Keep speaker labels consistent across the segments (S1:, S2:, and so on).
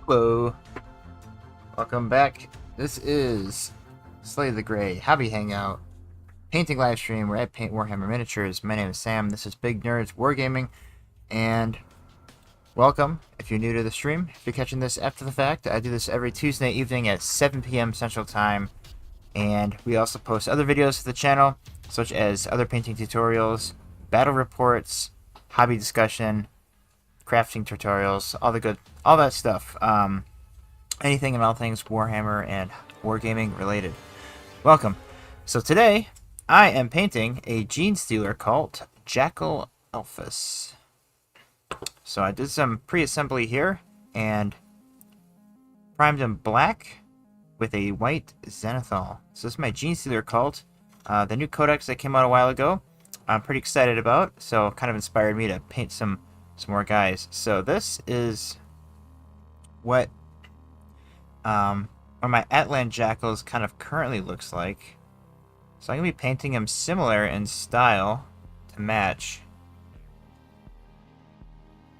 S1: Hello, welcome back. This is Slay the Gray Hobby Hangout painting live stream where I paint Warhammer miniatures. My name is Sam. This is Big Nerds Wargaming, and welcome if you're new to the stream. If you're catching this after the fact, I do this every Tuesday evening at 7 p.m. Central Time, and we also post other videos to the channel, such as other painting tutorials, battle reports, hobby discussion, crafting tutorials, all that stuff. Anything and all things Warhammer and Wargaming related. Welcome. So today, I am painting a Gene Stealer cult, Jackal Elphus. So I did some pre-assembly here, and primed him black with a white Zenithal. So this is my Gene Stealer cult. The new codex that came out a while ago, I'm pretty excited about, so kind of inspired me to paint some more guys. So this is what my Atlan Jackals kind of currently looks like. So I'm going to be painting him similar in style to match.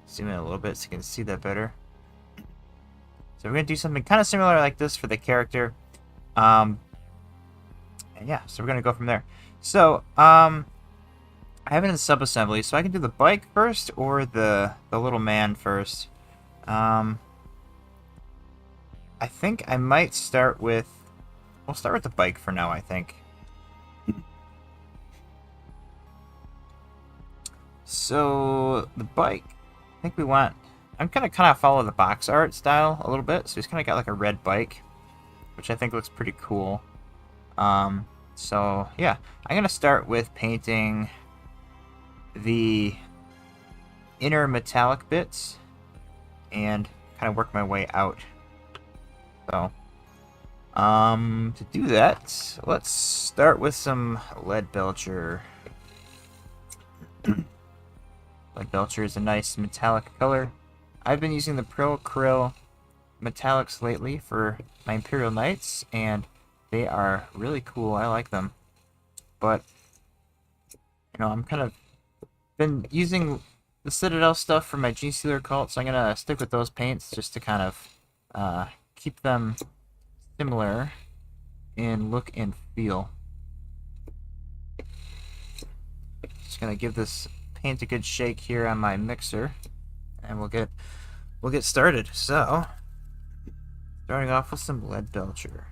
S1: Zoom in a little bit so you can see that better. So we're going to do something kind of similar like this for the character. And yeah, so we're going to go from there. So, I have it in sub-assembly, so I can do the bike first or the little man first. I think I might start with... We'll start with the bike for now, I think. So, the bike, I think we want... I'm going to kind of follow the box art style a little bit. So he's kind of got like a red bike, which I think looks pretty cool. So, yeah. I'm going to start with painting the inner metallic bits and kind of work my way out. So, to do that, let's start with some lead belcher. Lead belcher is a nice metallic color. I've been using the Pearl Krill metallics lately for my Imperial Knights, and they are really cool. I like them. But, you know, I'm kind of been using the Citadel stuff for my Gene Stealer cult, so I'm going to stick with those paints just to kind of keep them similar in look and feel. Just going to give this paint a good shake here on my mixer, and we'll get started. So, starting off with some lead belcher.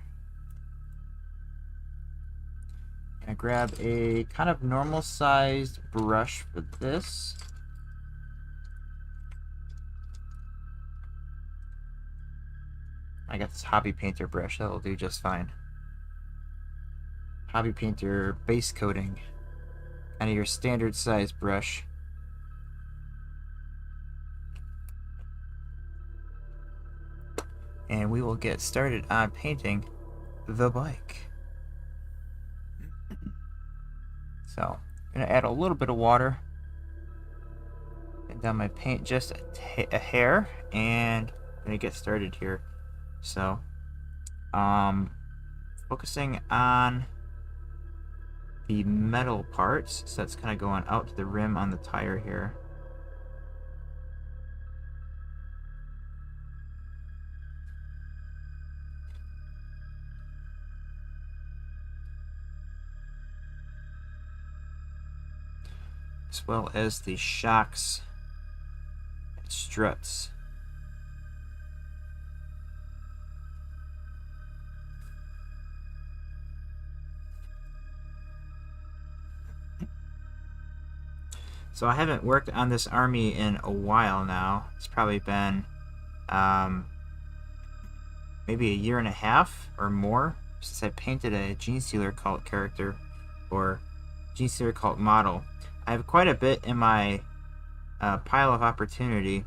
S1: I grab a kind of normal sized brush for this. I got this Hobby Painter brush, that'll do just fine. Hobby Painter base coating. Kind of your standard size brush. And we will get started on painting the bike. So, I'm going to add a little bit of water. Get down my paint just a hair, and I'm going to get started here. So, focusing on the metal parts, so that's kind of going out to the rim on the tire here. As well as the shocks and struts. So I haven't worked on this army in a while now. It's probably been maybe a year and a half or more since I painted a Gene Stealer cult character or Gene Stealer cult model. I have quite a bit in my pile of opportunity.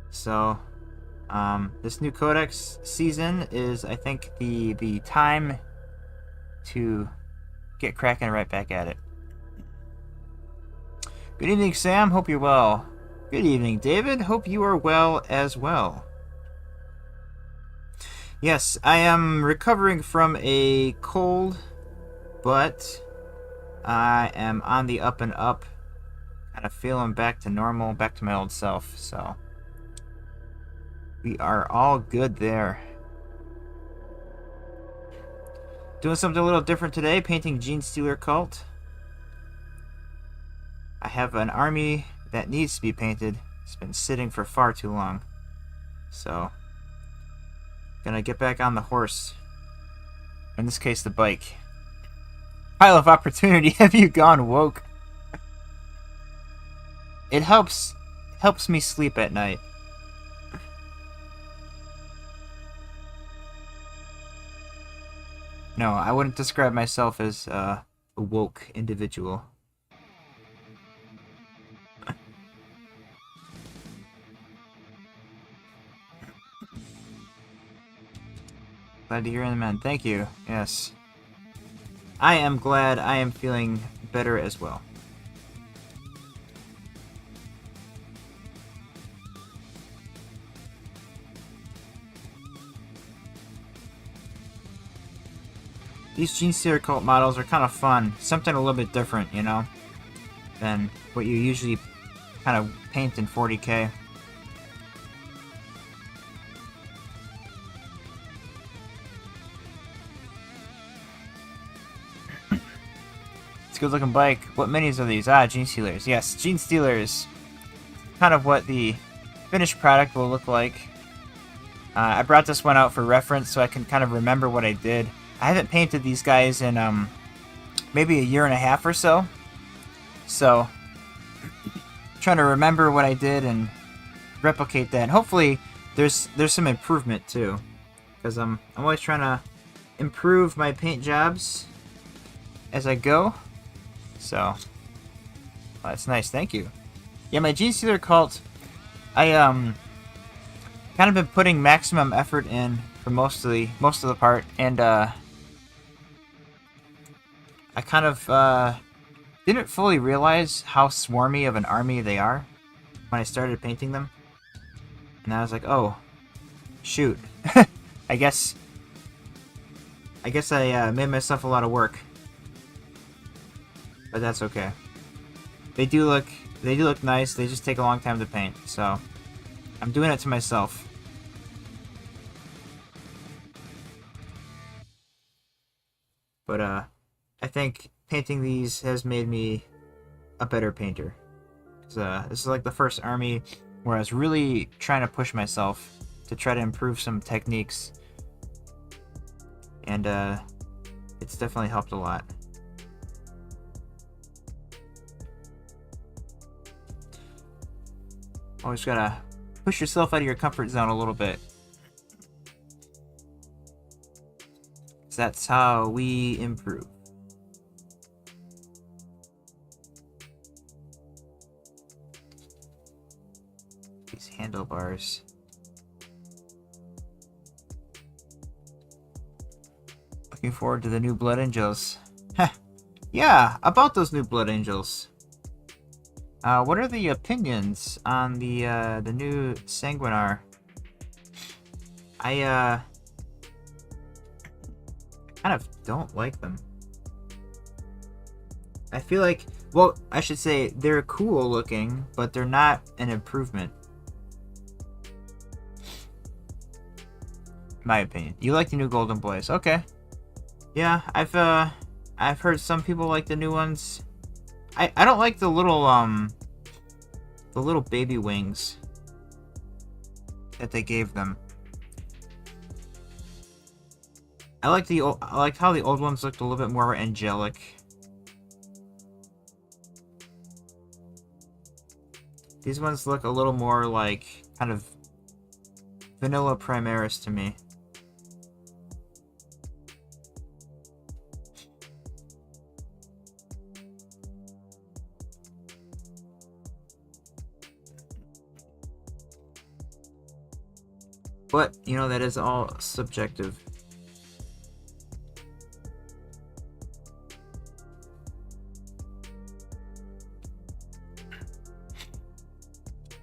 S1: So this new codex season is, I think, the time to get cracking right back at it. Good evening, Sam. Hope you're well. Good evening, David. Hope you are well as well. Yes, I am recovering from a cold, but I am on the up and up, kind of feeling back to normal, back to my old self. So We are all good there. Doing something a little different today, painting Gene Stealer Cult. I have an army that needs to be painted. It's been sitting for far too long. So, gonna get back on the horse. In this case, the bike. Pile of opportunity. Have you gone woke? It helps me sleep at night. No, I wouldn't describe myself as a woke individual. Glad to hear in the men. Thank you. Yes. I am glad. I am feeling better as well. These Gene Stealer Cult models are kind of fun. Something a little bit different, you know, than what you usually kind of paint in 40K. It's a good looking bike. What minis are these? Ah, Gene Stealers. Yes, Gene Stealers. Kind of what the finished product will look like. I brought this one out for reference so I can kind of remember what I did. I haven't painted these guys in maybe a year and a half or so. So, trying to remember what I did and replicate that. And hopefully, there's some improvement too, because I'm always trying to improve my paint jobs as I go. So, well, that's nice. Thank you. Yeah, my Gene Stealer Cult, I kind of been putting maximum effort in for most of the part, and I kind of didn't fully realize how swarmy of an army they are when I started painting them, and I was like, oh, shoot, I guess I made myself a lot of work, but that's okay. They do look nice. They just take a long time to paint, so I'm doing it to myself. But I think painting these has made me a better painter. This is like the first army where I was really trying to push myself to try to improve some techniques, and it's definitely helped a lot. Always gotta push yourself out of your comfort zone a little bit. That's how we improve. These handlebars. Looking forward to the new Blood Angels. Heh. Yeah, about those new Blood Angels. What are the opinions on the new Sanguinar? I kind of don't like them. I feel like, well, I should say they're cool looking, but they're not an improvement. My opinion. You like the new Golden Boys? Okay. Yeah, I've heard some people like the new ones. I don't like the little baby wings that they gave them. I like how the old ones looked a little bit more angelic. These ones look a little more like kind of vanilla Primaris to me. But, you know, that is all subjective.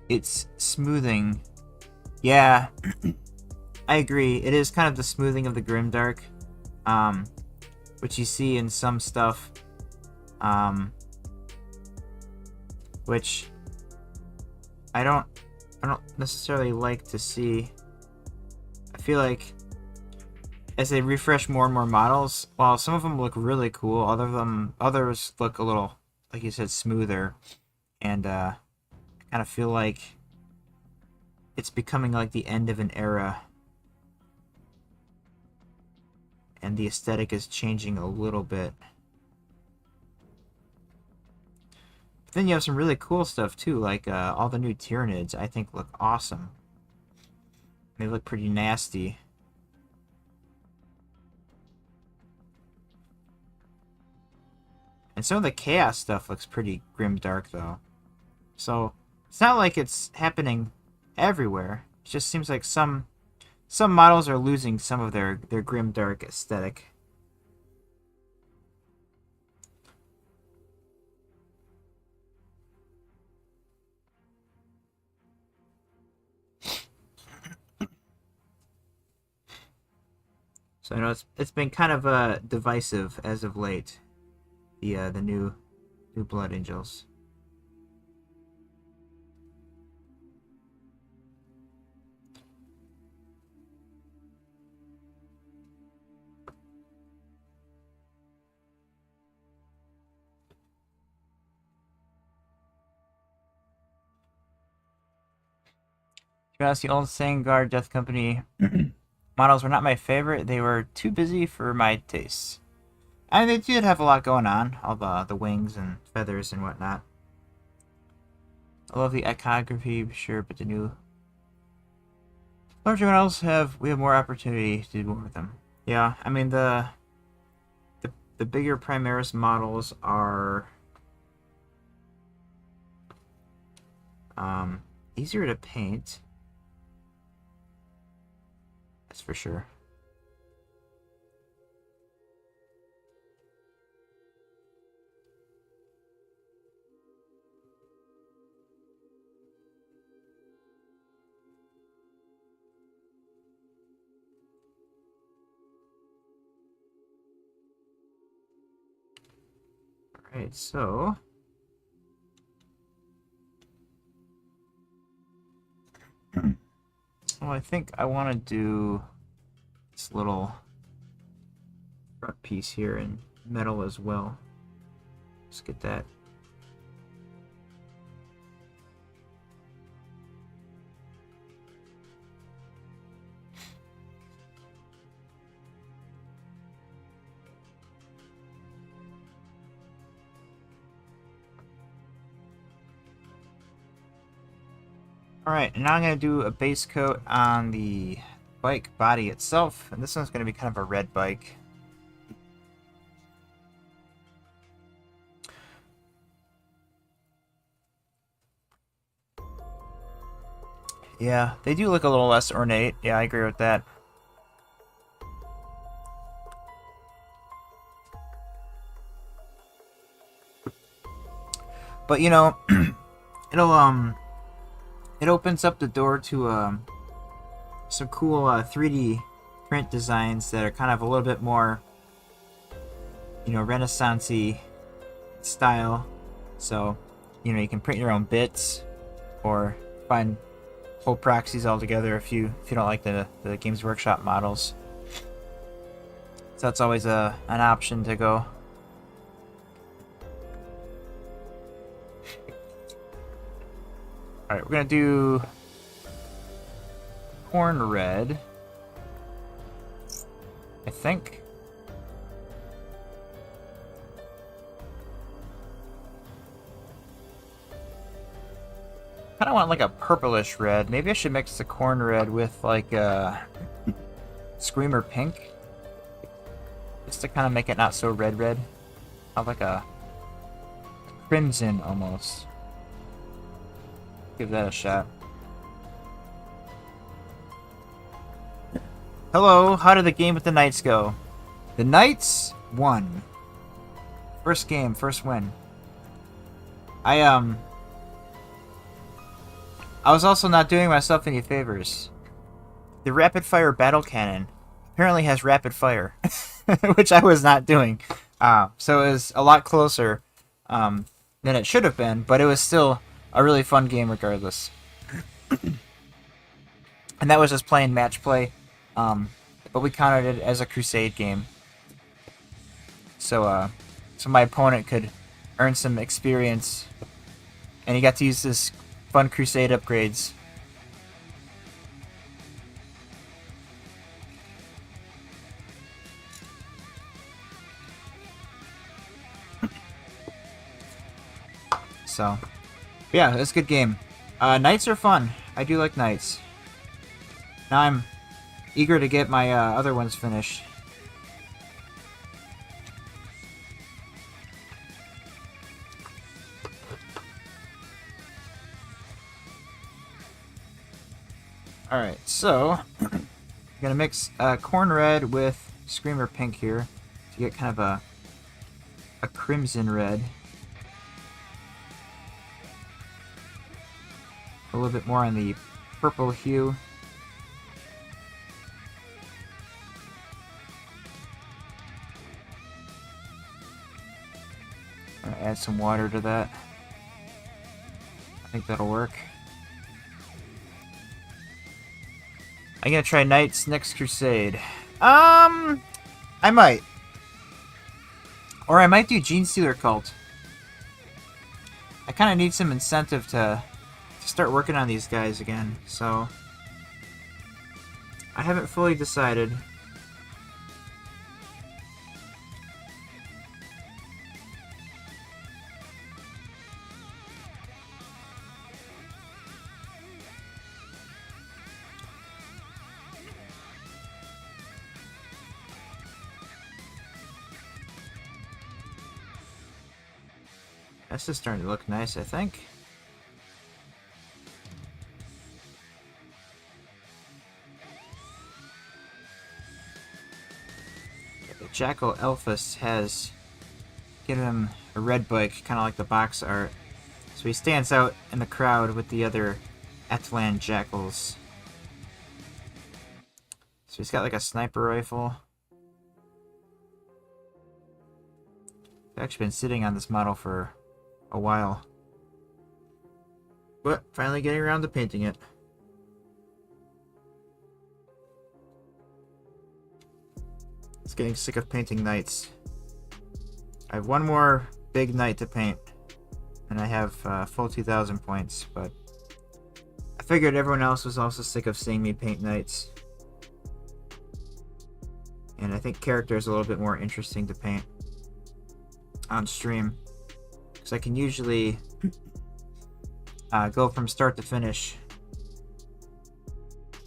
S1: It's smoothing. Yeah, I agree. It is kind of the smoothing of the grimdark, which you see in some stuff, which I don't necessarily like to see. feel like as they refresh more and more models, while some of them look really cool, others look a little, like you said, smoother, and I kind of feel like it's becoming like the end of an era, and the aesthetic is changing a little bit. But then you have some really cool stuff too, like all the new Tyranids I think look awesome. They look pretty nasty. And some of the Chaos stuff looks pretty grimdark though. So it's not like it's happening everywhere. It just seems like some models are losing some of their grimdark aesthetic. So I know it's been kind of divisive as of late. The new Blood Angels. To be honest, the old Sangard Death Company models were not my favorite. They were too busy for my tastes. And they did have a lot going on, all the wings and feathers and whatnot. I love the iconography, sure, but the new larger models we have more opportunity to do more with them. Yeah, I mean the bigger Primaris models are easier to paint. That's for sure. Alright, so well, I think I want to do this little front piece here in metal as well. Let's get that. Alright, and now I'm going to do a base coat on the bike body itself, and this one's going to be kind of a red bike. Yeah, they do look a little less ornate. Yeah, I agree with that. But you know, it opens up the door to some cool 3D print designs that are kind of a little bit more, you know, Renaissance-y style. So, you know, you can print your own bits or find whole proxies altogether if you don't like the Games Workshop models. So that's always an option to go. Alright, we're gonna do corn red, I think. I kind of want like a purplish red. Maybe I should mix the corn red with like a Screamer pink, just to kind of make it not so red. Have like a crimson almost. Give that a shot. Hello, how did the game with the Knights go? The Knights won. First game, first win. I was also not doing myself any favors. The rapid fire battle cannon apparently has rapid fire, which I was not doing. So it was a lot closer than it should have been, but it was still a really fun game regardless. And that was just playing match play But we counted it as a crusade game. So my opponent could earn some experience, and he got to use this fun crusade upgrades. So, yeah, it's a good game. Knights are fun. I do like knights. Now I'm eager to get my other ones finished. Alright, so I'm gonna mix corn red with screamer pink here to get kind of a crimson red. A little bit more on the purple hue. I'm gonna add some water to that. I think that'll work. I'm gonna try Knights next Crusade. I might. Or I might do Gene Stealer Cult. I kind of need some incentive to start working on these guys again, so I haven't fully decided. This is starting to look nice, I think. The Jackal Elphus has given him a red bike, kind of like the box art. So he stands out in the crowd with the other Atlan Jackals. So he's got like a sniper rifle. I've actually been sitting on this model for a while. But finally getting around to painting it. It's getting sick of painting knights. I have one more big knight to paint, and I have full 2,000 points, but I figured everyone else was also sick of seeing me paint knights. And I think character is a little bit more interesting to paint on stream, because I can usually go from start to finish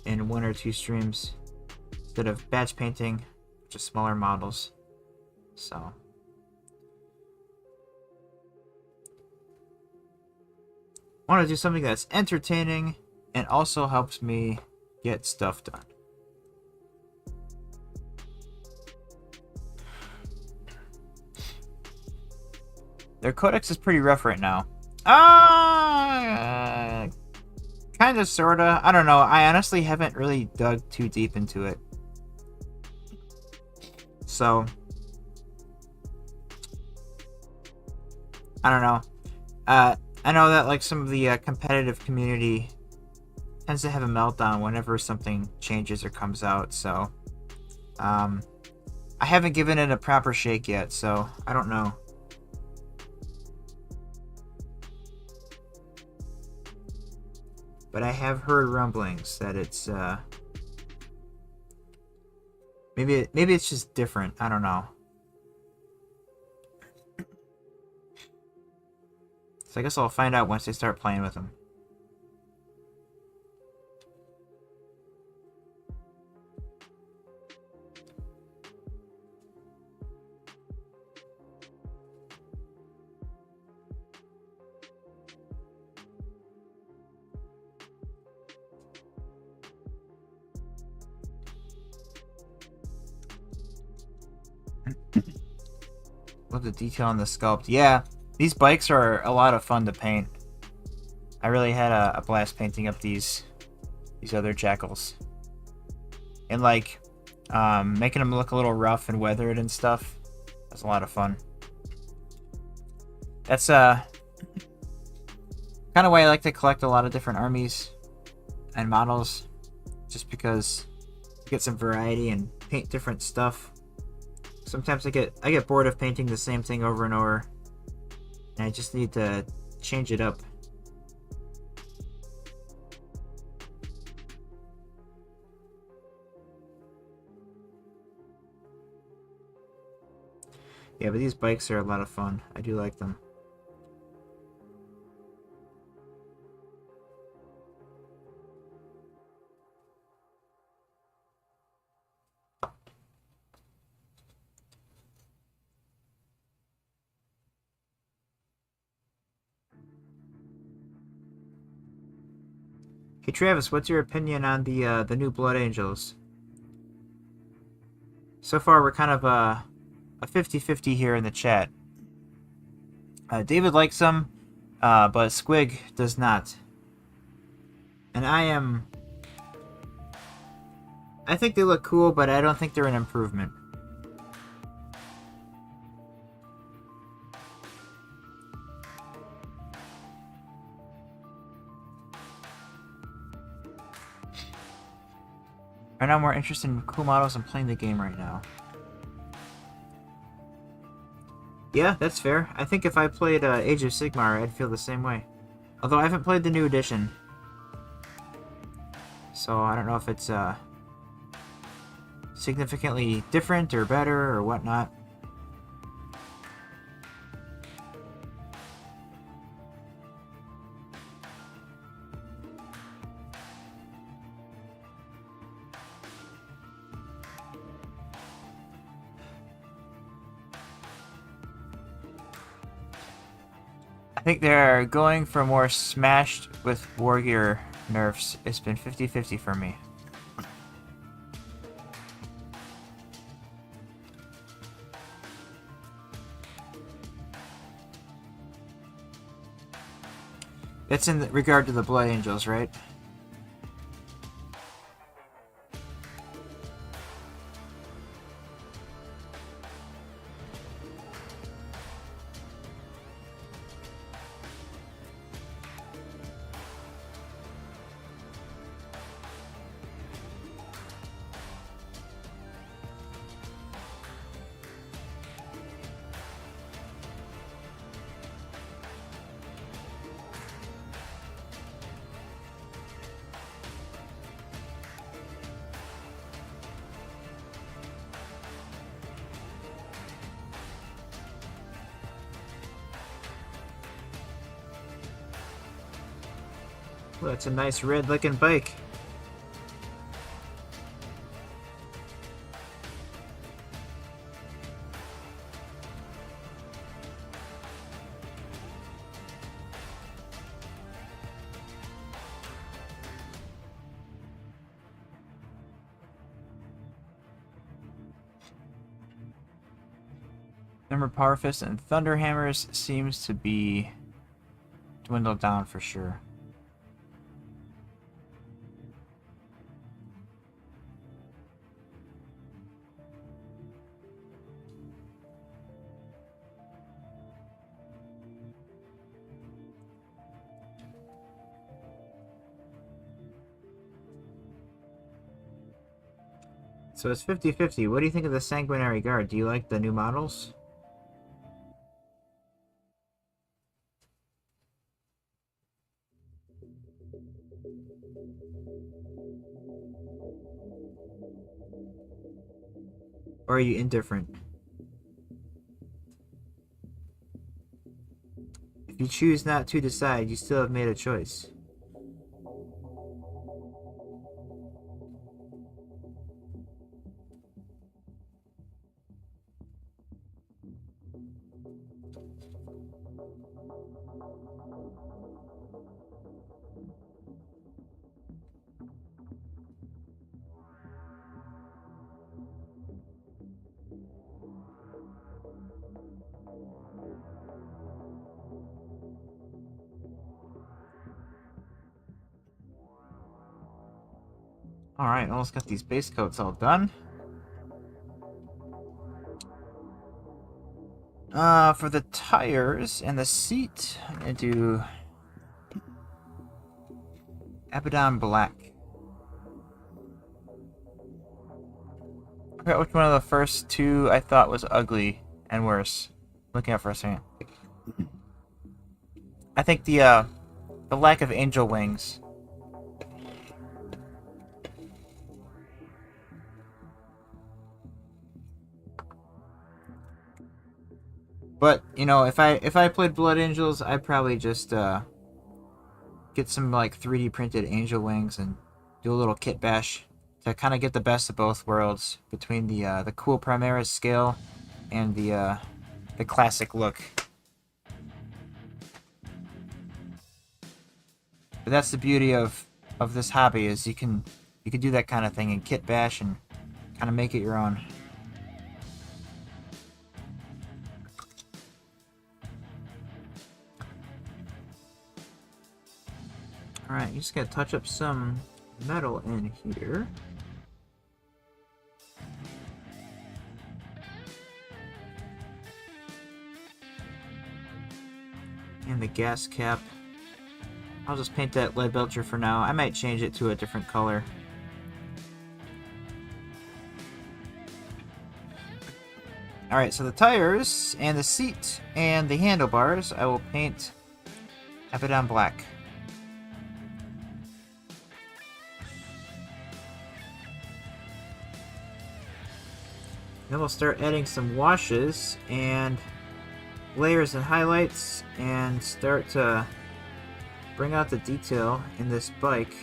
S1: in 1 or 2 streams instead of batch painting just smaller models. So I want to do something that's entertaining and also helps me get stuff done. Their codex is pretty rough right now. Kind of, sorta. I don't know. I honestly haven't really dug too deep into it. So, I don't know. I know that like some of the competitive community tends to have a meltdown whenever something changes or comes out. So, I haven't given it a proper shake yet. So, I don't know. But I have heard rumblings that it's maybe it's just different. I don't know. So I guess I'll find out once I start playing with them. Love the detail on the sculpt. Yeah, these bikes are a lot of fun to paint. I really had a blast painting up these other jackals. And like making them look a little rough and weathered and stuff. That's a lot of fun. That's kind of why I like to collect a lot of different armies and models, just because to get some variety and paint different stuff. Sometimes I get bored of painting the same thing over and over, and I just need to change it up. Yeah, but these bikes are a lot of fun. I do like them. Hey Travis, what's your opinion on the new Blood Angels? So far, we're kind of a 50-50 here in the chat. David likes them, but Squig does not. And I think they look cool, but I don't think they're an improvement. Right now, I'm more interested in cool models and playing the game right now. Yeah, that's fair. I think if I played Age of Sigmar, I'd feel the same way. Although I haven't played the new edition. So I don't know if it's significantly different or better or whatnot. I think they're going for more smashed with War Gear nerfs. It's been 50-50 for me. It's in regard to the Blood Angels, right? Well, that's a nice red-looking bike. Number of Power Fists and Thunder Hammers seems to be dwindled down for sure. So it's 50-50. What do you think of the Sanguinary Guard? Do you like the new models? Or are you indifferent? If you choose not to decide, you still have made a choice. Alright, almost got these base coats all done. For the tires and the seat, I'm gonna do Abaddon Black. forgot which one of the first two I thought was ugly and worse. Looking at for a second. I think the lack of angel wings. But, you know, if I played Blood Angels, I'd probably just get some like 3D printed angel wings and do a little kit bash to kind of get the best of both worlds between the cool Primaris scale and the classic look. But that's the beauty of this hobby, is you can do that kind of thing in kit bash and kind of make it your own. Alright, you just gotta touch up some metal in here. And the gas cap. I'll just paint that lead belcher for now. I might change it to a different color. Alright, so the tires and the seat and the handlebars I will paint on black. Then we'll start adding some washes and layers and highlights and start to bring out the detail in this bike.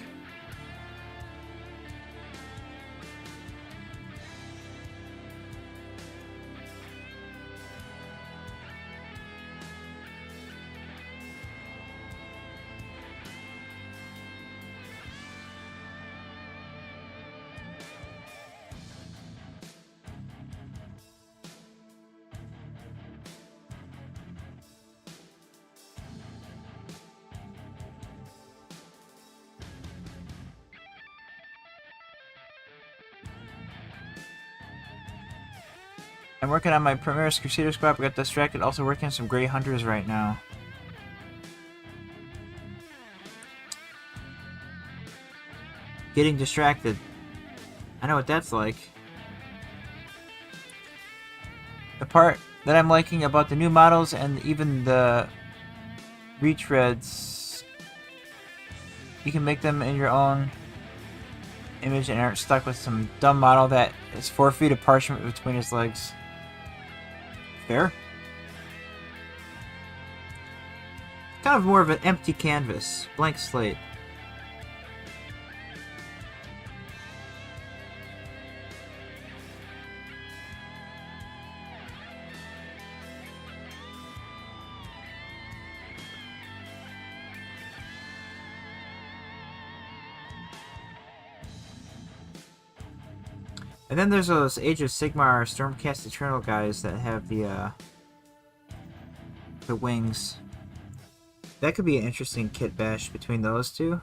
S1: I'm working on my Primaris Crusader squad, but got distracted. Also working on some Grey Hunters right now. Getting distracted. I know what that's like. The part that I'm liking about the new models and even the retreads, you can make them in your own image and aren't stuck with some dumb model that is 4 feet of parchment between his legs. Fair. Kind of more of an empty canvas, blank slate. And then there's those Age of Sigmar Stormcast Eternal guys that have the wings. That could be an interesting kit bash between those two.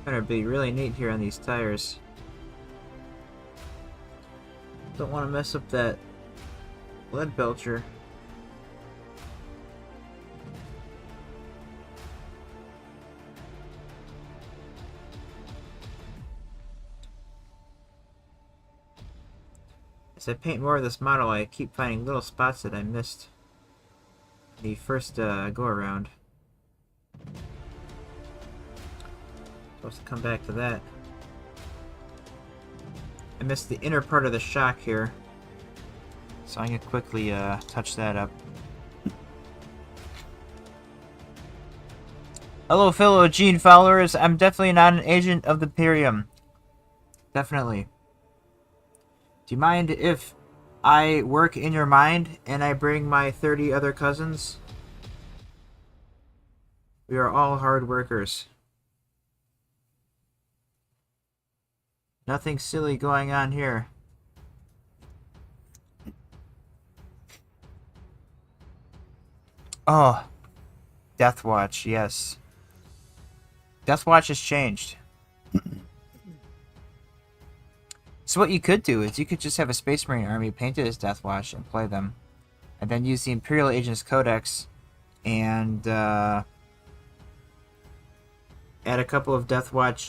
S1: Better be really neat here on these tires. Don't want to mess up that lead belcher. As I paint more of this model, I keep finding little spots that I missed the first go around. Supposed to come back to that. I missed the inner part of the shock here, so I'm gonna quickly touch that up. Hello fellow Gene followers, I'm definitely not an agent of the Imperium. Definitely. Do you mind if I work in your mind and I bring my 30 other cousins? We are all hard workers. Nothing silly going on here. Oh, Death Watch, yes. Death Watch has changed. So what you could do is you could just have a Space Marine army painted as Death Watch and play them. And then use the Imperial Agents Codex and add a couple of Death Watch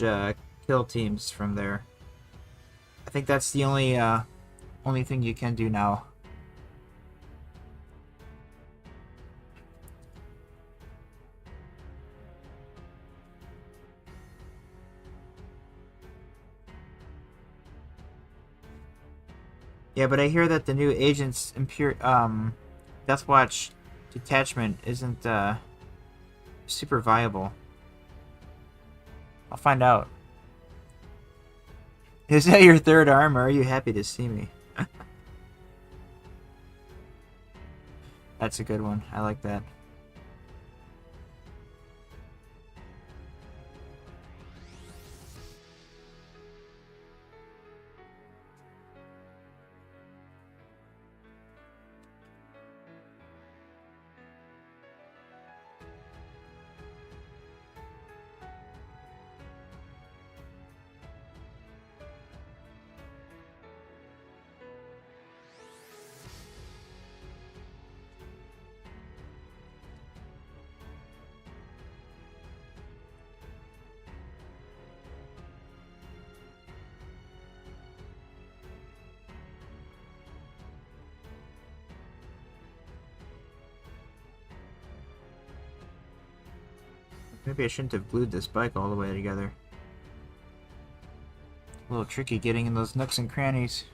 S1: kill teams from there. I think that's the only thing you can do now. Yeah, but I hear that the new Agents Death Watch detachment isn't super viable. I'll find out. Is that your third arm, or are you happy to see me? That's a good one. I like that. Maybe I shouldn't have glued this bike all the way together. A little tricky getting in those nooks and crannies.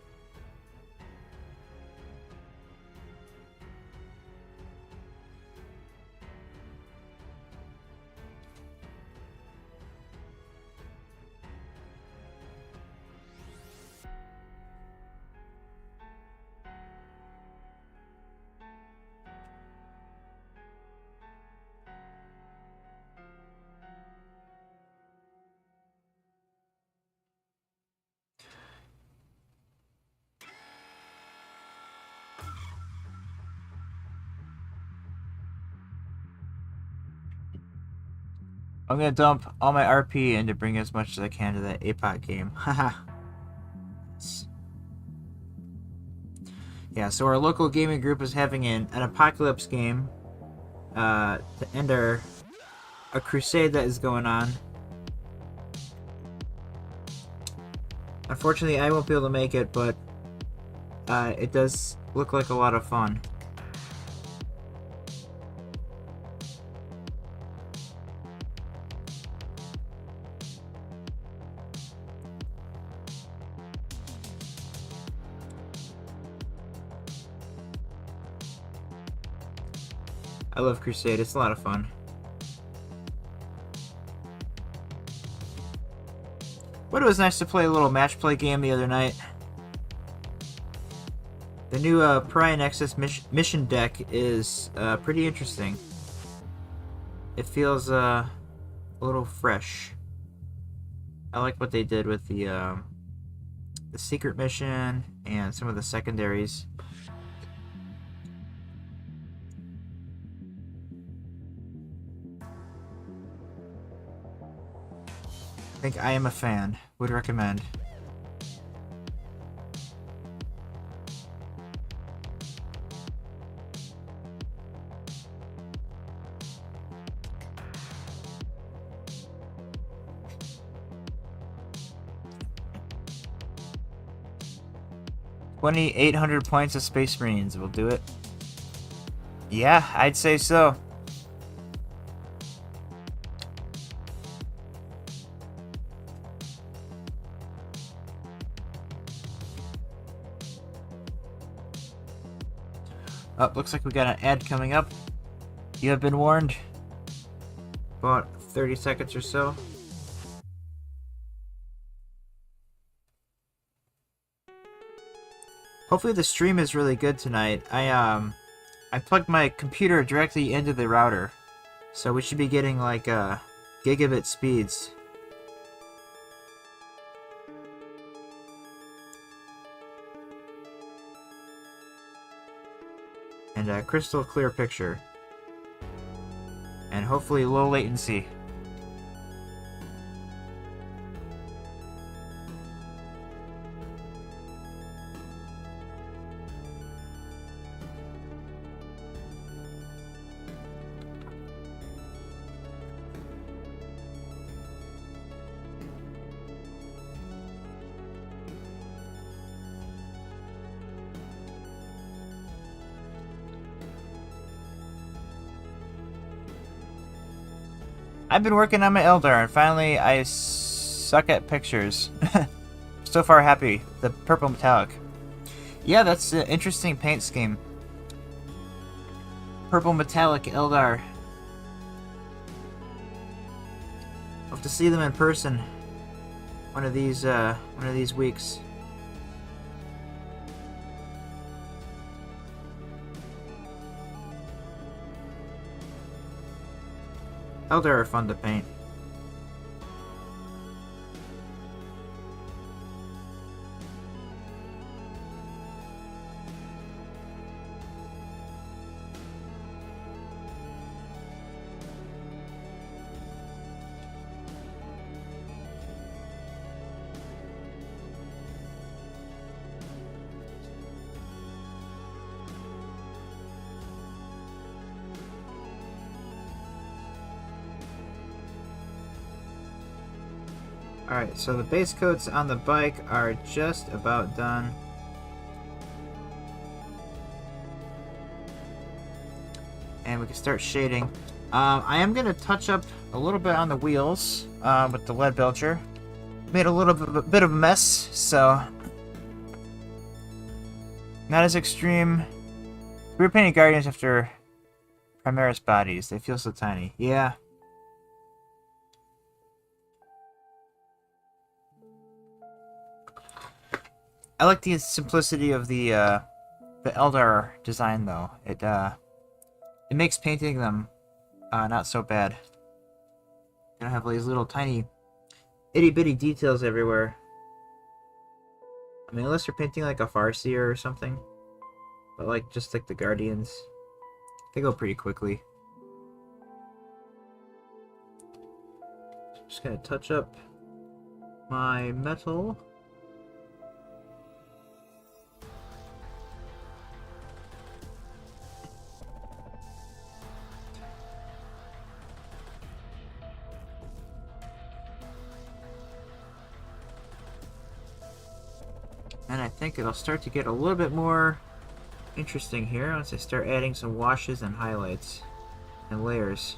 S1: I'm gonna dump all my RP in to bring as much as I can to that APOC game. Haha. Yeah, so our local gaming group is having an apocalypse game to end a crusade that is going on. Unfortunately, I won't be able to make it, but it does look like a lot of fun. I love Crusade, it's a lot of fun. But it was nice to play a little match play game the other night. The new Pariah Nexus mission deck is pretty interesting. It feels a little fresh. I like what they did with the secret mission and some of the secondaries. I think I am a fan. Would recommend. $2,800 points of Space Marines will do it. Yeah, I'd say so. Oh, looks like we got an ad coming up. You have been warned. About 30 seconds or so. Hopefully the stream is really good tonight. I plugged my computer directly into the router, so we should be getting like gigabit speeds. and a crystal clear picture. And hopefully low latency. I've been working on my Eldar, and finally I suck at pictures. So far happy. The purple metallic. Yeah, that's an interesting paint scheme. Purple metallic Eldar. I'll have to see them in person one of these weeks. Eldar are fun to paint. Alright, so the base coats on the bike are just about done. And we can start shading. I am going to touch up a little bit on the wheels with the lead belcher. Made a little bit of a mess, so not as extreme. We were painting Guardians after Primaris bodies. They feel so tiny. Yeah. I like the simplicity of the Eldar design, though. It makes painting them not so bad. You don't have these little tiny itty bitty details everywhere. I mean, unless you're painting like a Farseer or something, but like just like the Guardians, they go pretty quickly. Just gonna touch up my metal. And I think it'll start to get a little bit more interesting here once I start adding some washes and highlights and layers.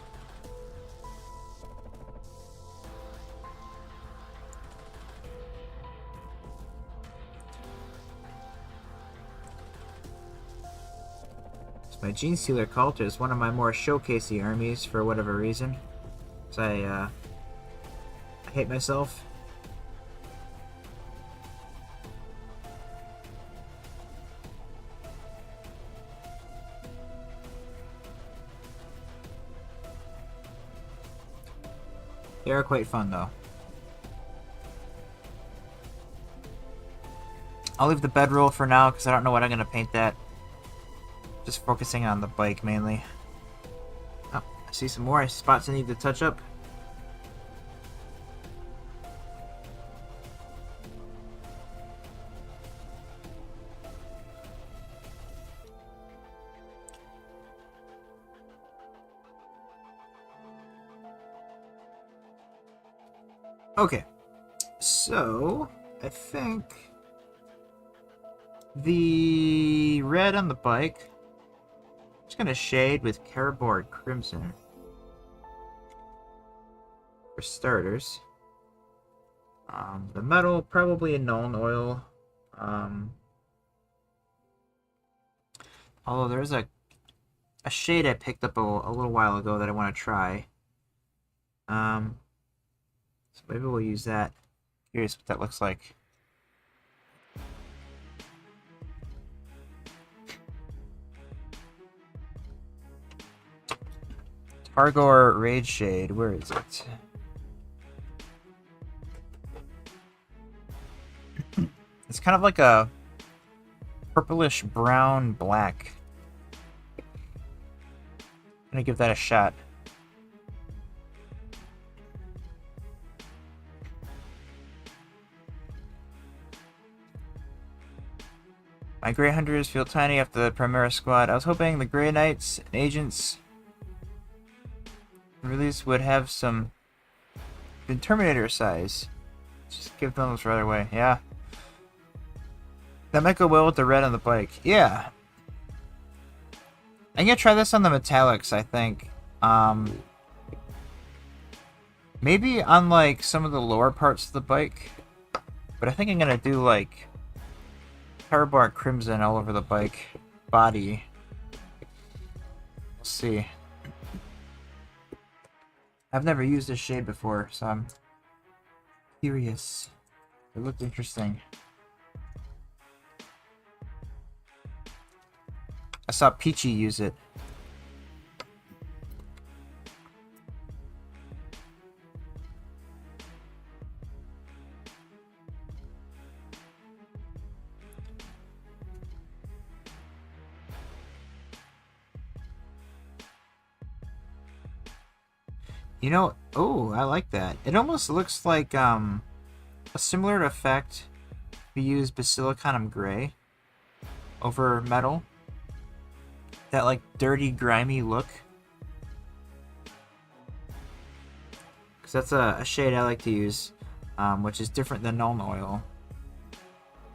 S1: So my Gene Stealer cult is one of my more showcasey armies for whatever reason. So I hate myself. They are quite fun, though. I'll leave the bedroll for now, because I don't know what I'm going to paint that. Just focusing on the bike, mainly. Oh, I see some more spots I need to touch up. Okay, so I think the red on the bike, I'm just gonna shade with Carboard Crimson for starters. The metal, probably a Nuln Oil. Although there's a shade I picked up a little while ago that I want to try. So maybe we'll use that. Curious what that looks like. Targor Rage Shade, where is it? It's kind of like a purplish brown black. gonna give that a shot. My Grey Hunters feel tiny after the Primera squad. I was hoping the Grey Knights and Agents release would have some Terminator size. Just give them those right away. Yeah. That might go well with the red on the bike. Yeah. I'm gonna try this on the metallics, I think. Maybe on like some of the lower parts of the bike. But I think I'm gonna do like Carabar Crimson all over the bike body. We'll see. I've never used this shade before, so I'm curious. It looked interesting. I saw Peachy use it. You know, oh, I like that. It almost looks like a similar effect if we use Basilicanum Gray over metal. That like dirty, grimy look. Because that's a shade I like to use, which is different than Nuln Oil.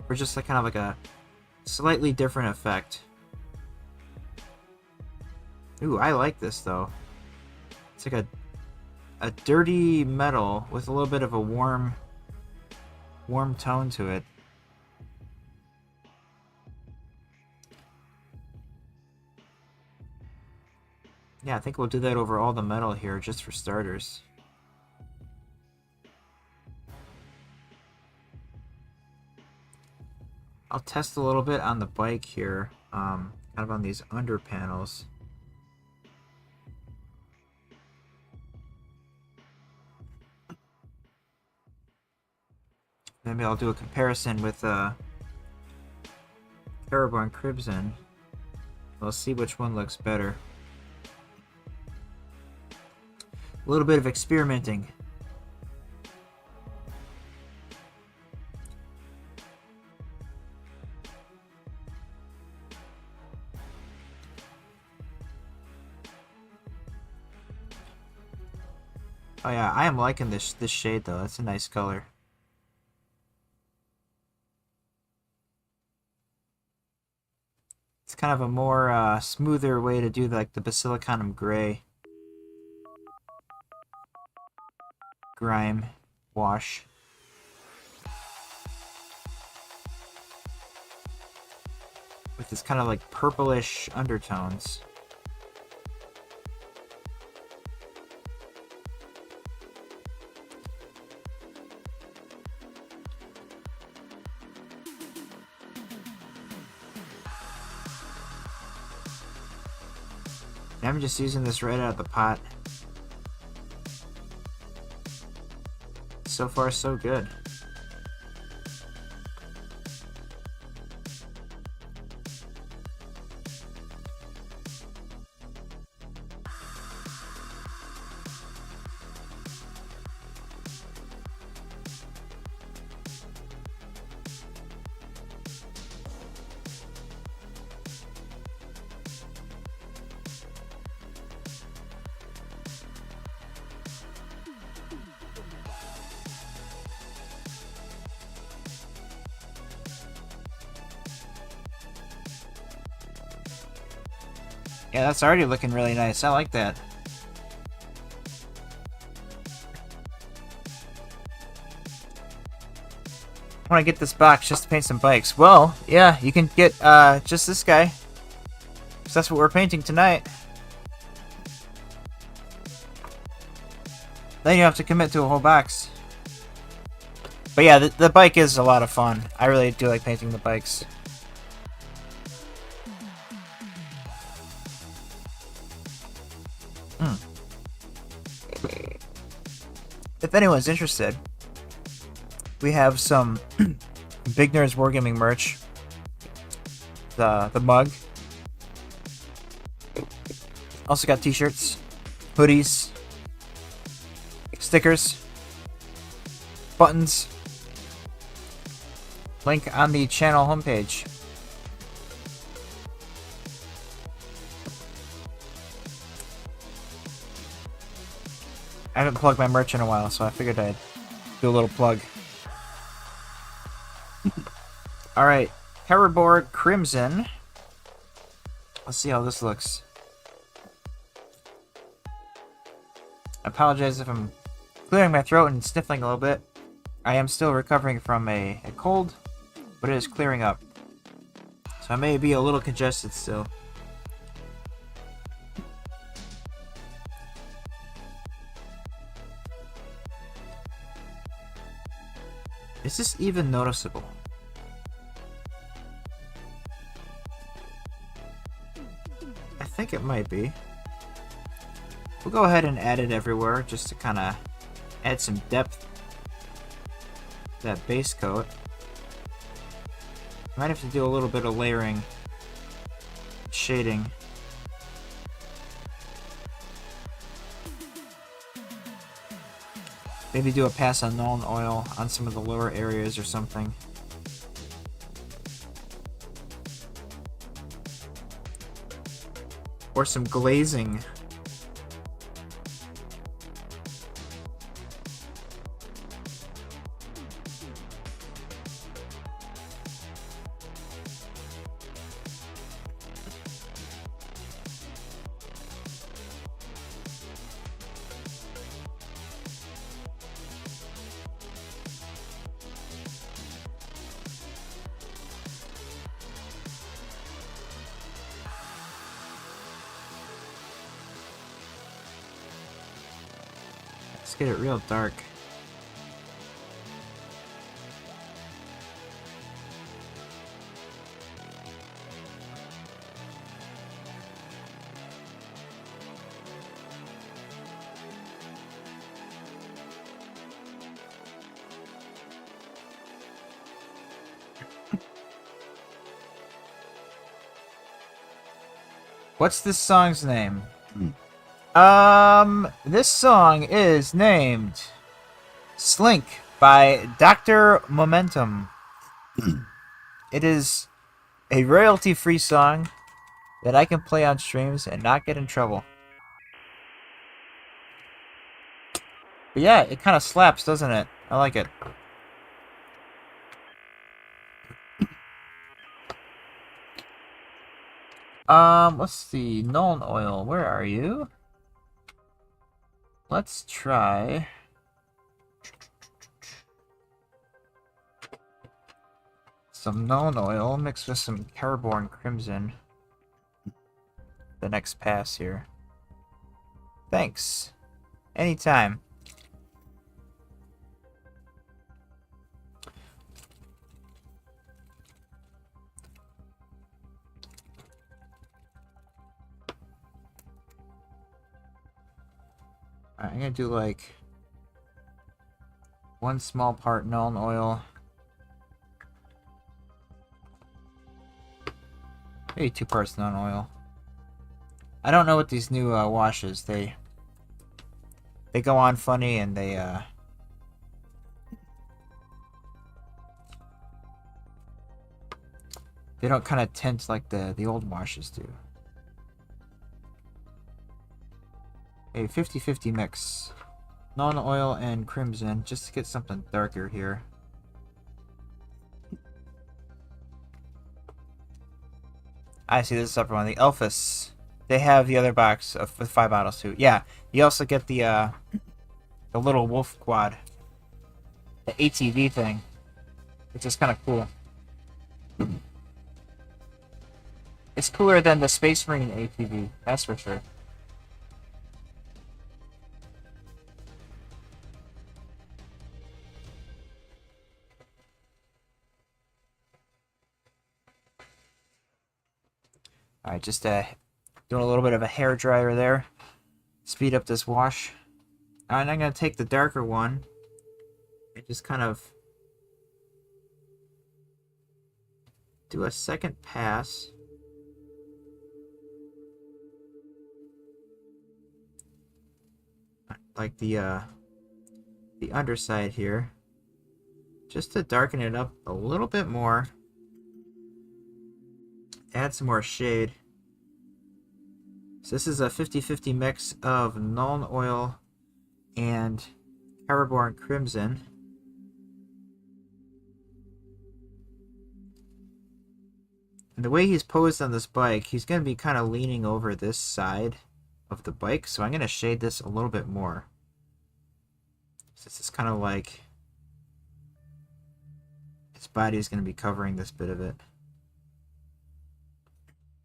S1: Or just like kind of like a slightly different effect. Ooh, I like this though. It's like a dirty metal with a little bit of a warm tone to it. Yeah, I think we'll do that over all the metal here, just for starters. I'll test a little bit on the bike here, kind of on these under panels. Maybe I'll do a comparison with Carabar Crimson. We'll see which one looks better. A little bit of experimenting. Oh yeah, I am liking this shade though. That's a nice color. It's kind of a more smoother way to do like the Basilicanum Gray grime wash. With this kind of like purplish undertones. I'm just using this right out of the pot. So far, so good. Yeah, that's already looking really nice. I like that. I want to get this box just to paint some bikes. Well, yeah, you can get just this guy. Because that's what we're painting tonight. Then you have to commit to a whole box. But yeah, the bike is a lot of fun. I really do like painting the bikes. If anyone's interested, we have some Big Nerds Wargaming merch. The mug. Also got t-shirts, hoodies, stickers, buttons. Link on the channel homepage. I haven't plugged my merch in a while, so I figured I'd do a little plug. Alright, Herborg Crimson. Let's see how this looks. I apologize if I'm clearing my throat and sniffling a little bit. I am still recovering from a cold, but it is clearing up. So I may be a little congested still. Is this even noticeable? I think it might be. We'll go ahead and add it everywhere just to kind of add some depth to that base coat. Might have to do a little bit of layering, shading. Maybe do a pass on Nuln Oil on some of the lower areas or something. Or some glazing. Let's get it real dark. What's this song's name? This song is named Slink by Dr. Momentum. It is a royalty-free song that I can play on streams and not get in trouble. But yeah, it kind of slaps, doesn't it? I like it. Let's see. Nuln Oil, where are you? Let's try... some Nuln Oil mixed with some Herborg Crimson. The next pass here. Thanks. Anytime. Alright, I'm gonna do like one small part Nuln Oil. Maybe 2 parts Nuln Oil. I don't know what these new washes, they go on funny and they don't kind of tint like the old washes do. A 50-50 mix. Nuln Oil and Crimson, just to get something darker here. I see this is up on the Elphus. They have the other box with 5 bottles too. Yeah, you also get the little wolf quad. The ATV thing. Which is kind of cool. It's cooler than the Space Marine ATV, that's for sure. Alright, just doing a little bit of a hair dryer there. Speed up this wash. And I'm going to take the darker one and just kind of do a second pass. like the underside here, just to darken it up a little bit more. Add some more shade. So this is a 50-50 mix of Nuln Oil and Caraborn Crimson. And the way he's posed on this bike, he's going to be kind of leaning over this side of the bike, so I'm going to shade this a little bit more. So this is kind of like his body is going to be covering this bit of it.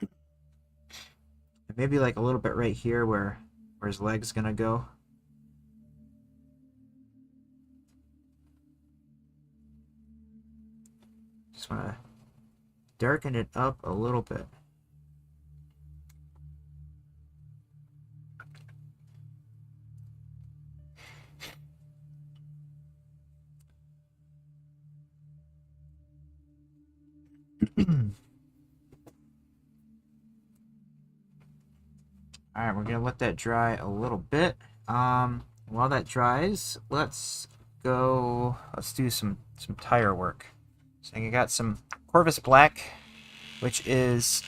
S1: And maybe like a little bit right here where his leg's going to go. Just want to darken it up a little bit. Alright, we're going to let that dry a little bit. While that dries, let's do some tire work. So I got some Corvus Black, which is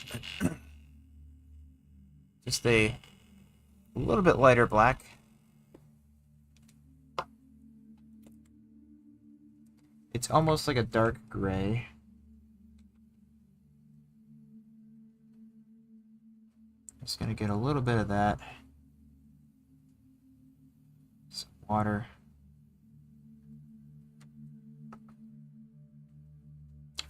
S1: just a little bit lighter black. It's almost like a dark gray. Just gonna get a little bit of that. Some water.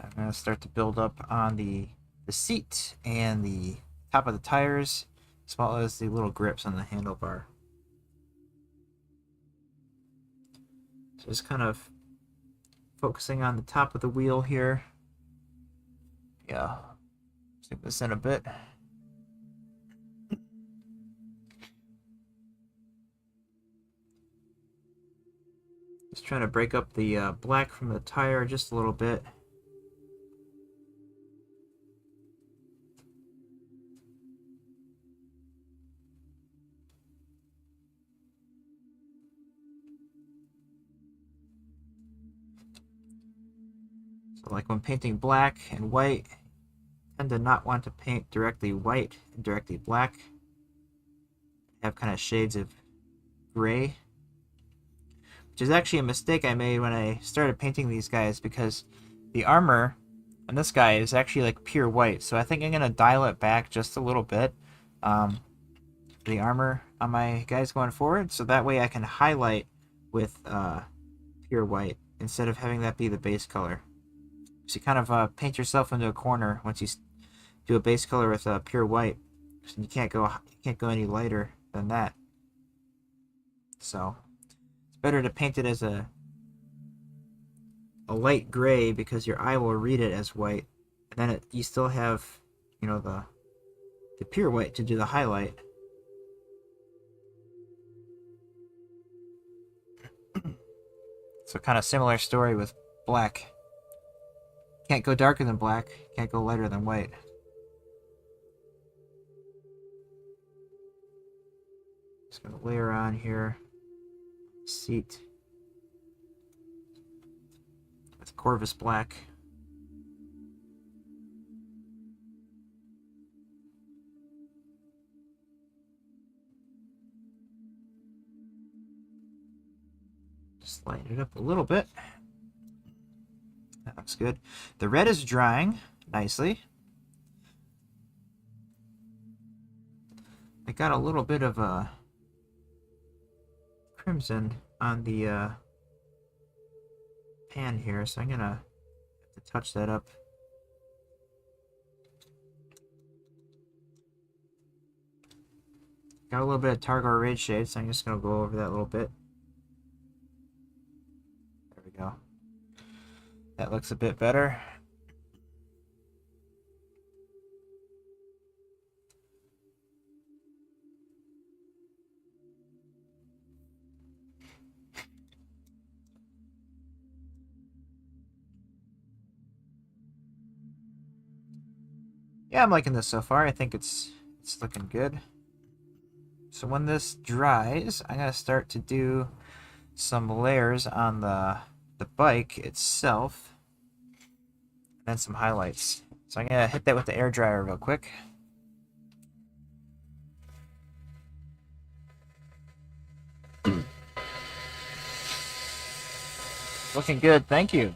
S1: I'm gonna start to build up on the seat and the top of the tires, as well as the little grips on the handlebar. So just kind of focusing on the top of the wheel here. Yeah, stick this in a bit. Just trying to break up the black from the tire just a little bit. So like when painting black and white, I tend to not want to paint directly white and directly black. I have kind of shades of gray, which is actually a mistake I made when I started painting these guys, because the armor on this guy is actually like pure white. So I think I'm going to dial it back just a little bit, the armor on my guys going forward, so that way I can highlight with pure white instead of having that be the base color. So you kind of paint yourself into a corner once you do a base color with pure white. So you can't go any lighter than that. So it's better to paint it as a light gray, because your eye will read it as white, and then you still have, you know, the pure white to do the highlight. So kind of similar story with black. Can't go darker than black, can't go lighter than white. Just gonna layer on here seat with Corvus Black. Just lighten it up a little bit. That looks good. The red is drying nicely. I got a little bit of a crimson on the pan here, so I'm gonna have to touch that up. Got a little bit of Targor Rage Shade, so I'm just gonna go over that a little bit. There we go. That looks a bit better. Yeah, I'm liking this so far. I think it's looking good. So when this dries, I'm going to start to do some layers on the bike itself, and then some highlights. So I'm going to hit that with the air dryer real quick. Looking good, thank you.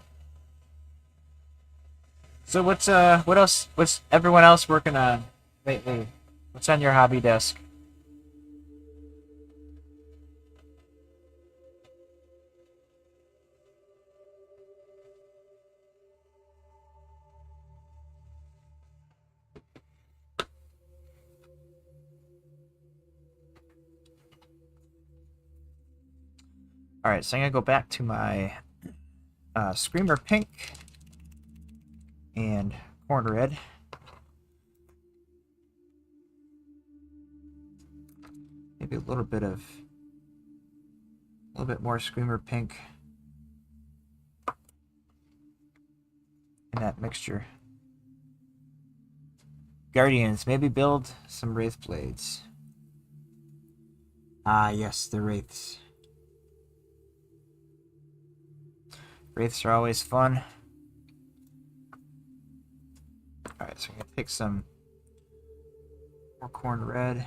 S1: So what else? What's everyone else working on lately? What's on your hobby desk? All right, so I'm gonna go back to my Screamer Pink and Corn Red. Maybe a little bit more Screamer Pink in that mixture. Guardians, maybe build some Wraith Blades. Ah, yes, the Wraiths. Wraiths are always fun. Alright, so I'm gonna take some more Corn Red.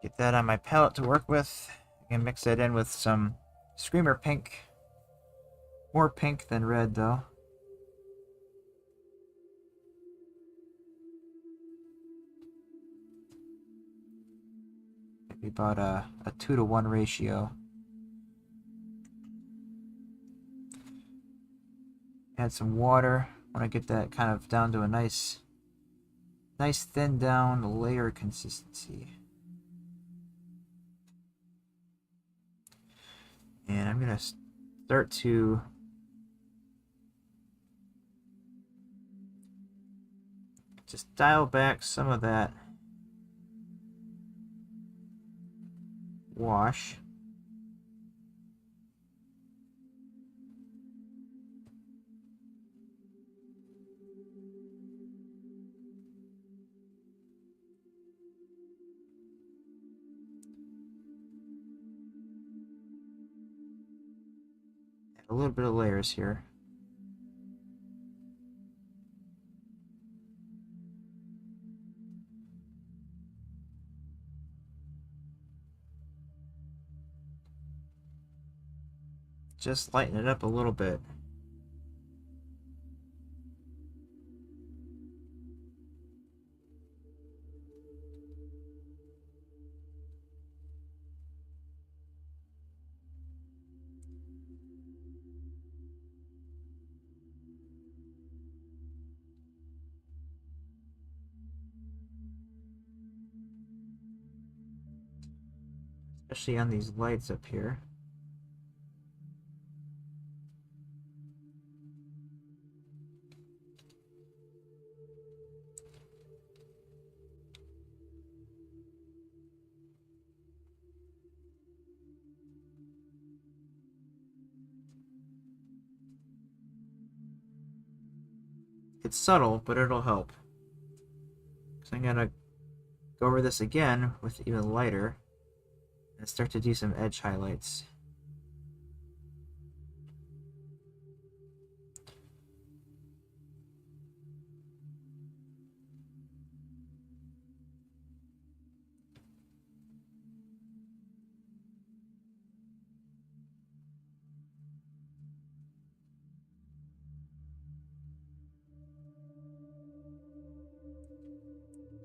S1: Get that on my palette to work with. I'm gonna mix that in with some Screamer Pink. More pink than red, though. Maybe about a 2-to-1 ratio. Add some water. I want to get that kind of down to a nice thin down layer consistency. And I'm gonna start to just dial back some of that wash. A little bit of layers here. Just lighten it up a little bit. Especially on these lights up here. It's subtle, but it'll help. So I'm gonna go over this again with even lighter and start to do some edge highlights.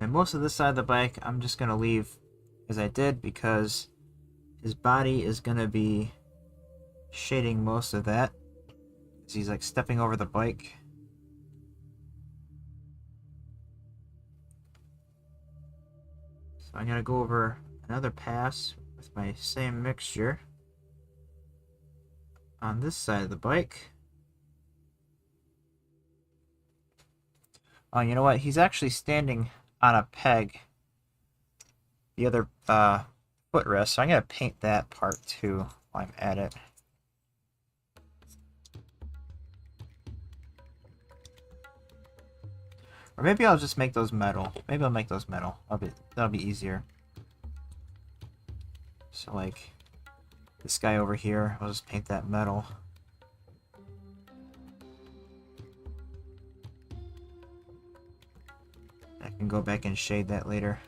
S1: And most of this side of the bike I'm just going to leave as I did because his body is going to be shading most of that as he's like stepping over the bike. So I'm going to go over another pass with my same mixture on this side of the bike. Oh, you know what? He's actually standing on a peg, the other footrest, so I'm going to paint that part too while I'm at it. Or maybe I'll just make those metal. Maybe I'll make those metal. That'll be easier. So like this guy over here, I'll just paint that metal. I can go back and shade that later.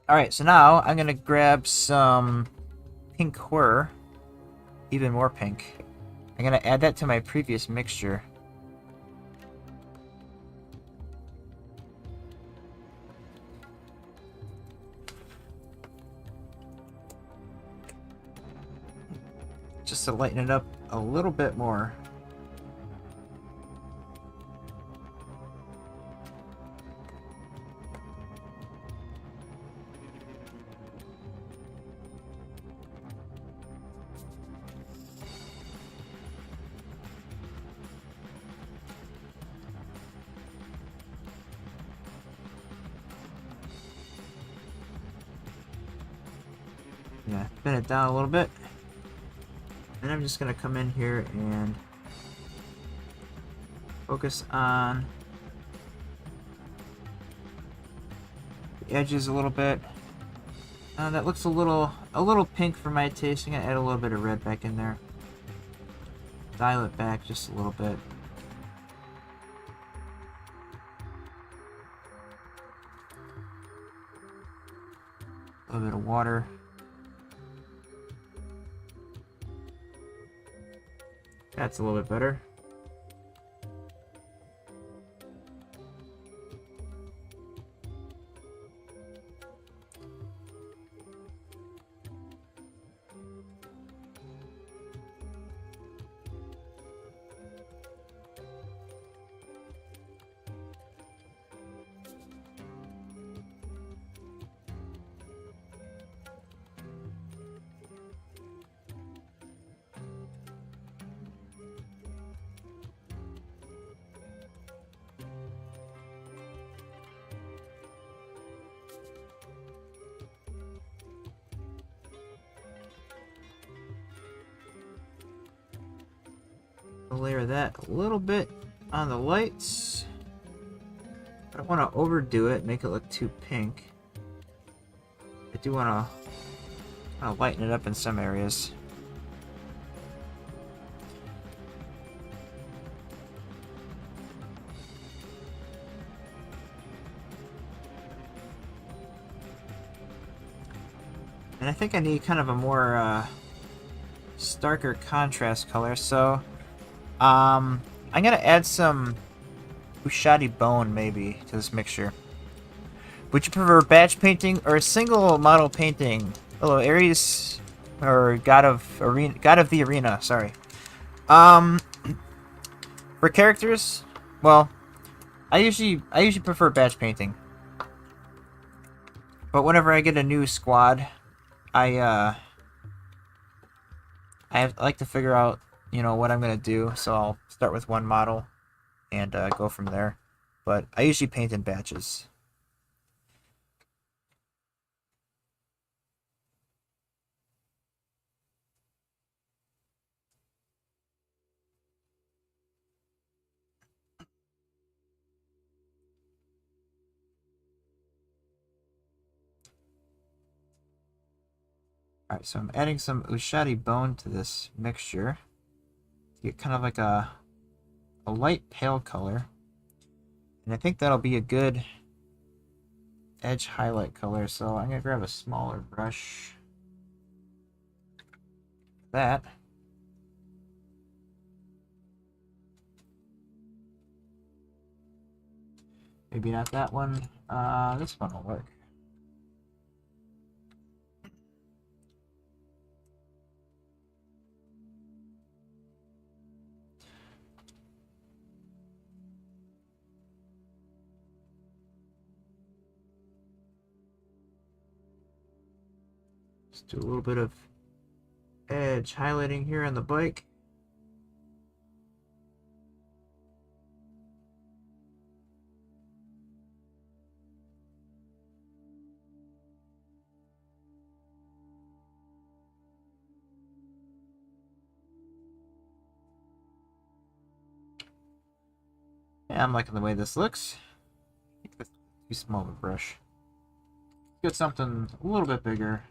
S1: Alright, so now I'm gonna grab some pink horror. Even more pink. I'm gonna add that to my previous mixture. Just to lighten it up a little bit more. Yeah, thin it down a little bit. And I'm just gonna come in here and focus on the edges a little bit. That looks a little pink for my taste. I'm gonna add a little bit of red back in there. Dial it back just a little bit. A little bit of water. That's a little bit better. Layer that a little bit on the lights. I don't want to overdo it, make it look too pink. I do want to lighten it up in some areas. And I think I need kind of a more starker contrast color, so I'm gonna add some Ushadi bone maybe to this mixture. Would you prefer batch painting or single model painting? Hello, Ares, or God of the Arena. Sorry. For characters, well, I usually prefer batch painting. But whenever I get a new squad, I like to figure out, you know, what I'm gonna do. So I'll start with one model and go from there. But I usually paint in batches. Alright, so I'm adding some Ushadi bone to this mixture to get kind of like a light pale color. And I think that'll be a good edge highlight color, so I'm going to grab a smaller brush. That. Maybe not that one. This one will work. Just do a little bit of edge highlighting here on the bike. I'm liking the way this looks. I think that's too small of a brush. Get something a little bit bigger.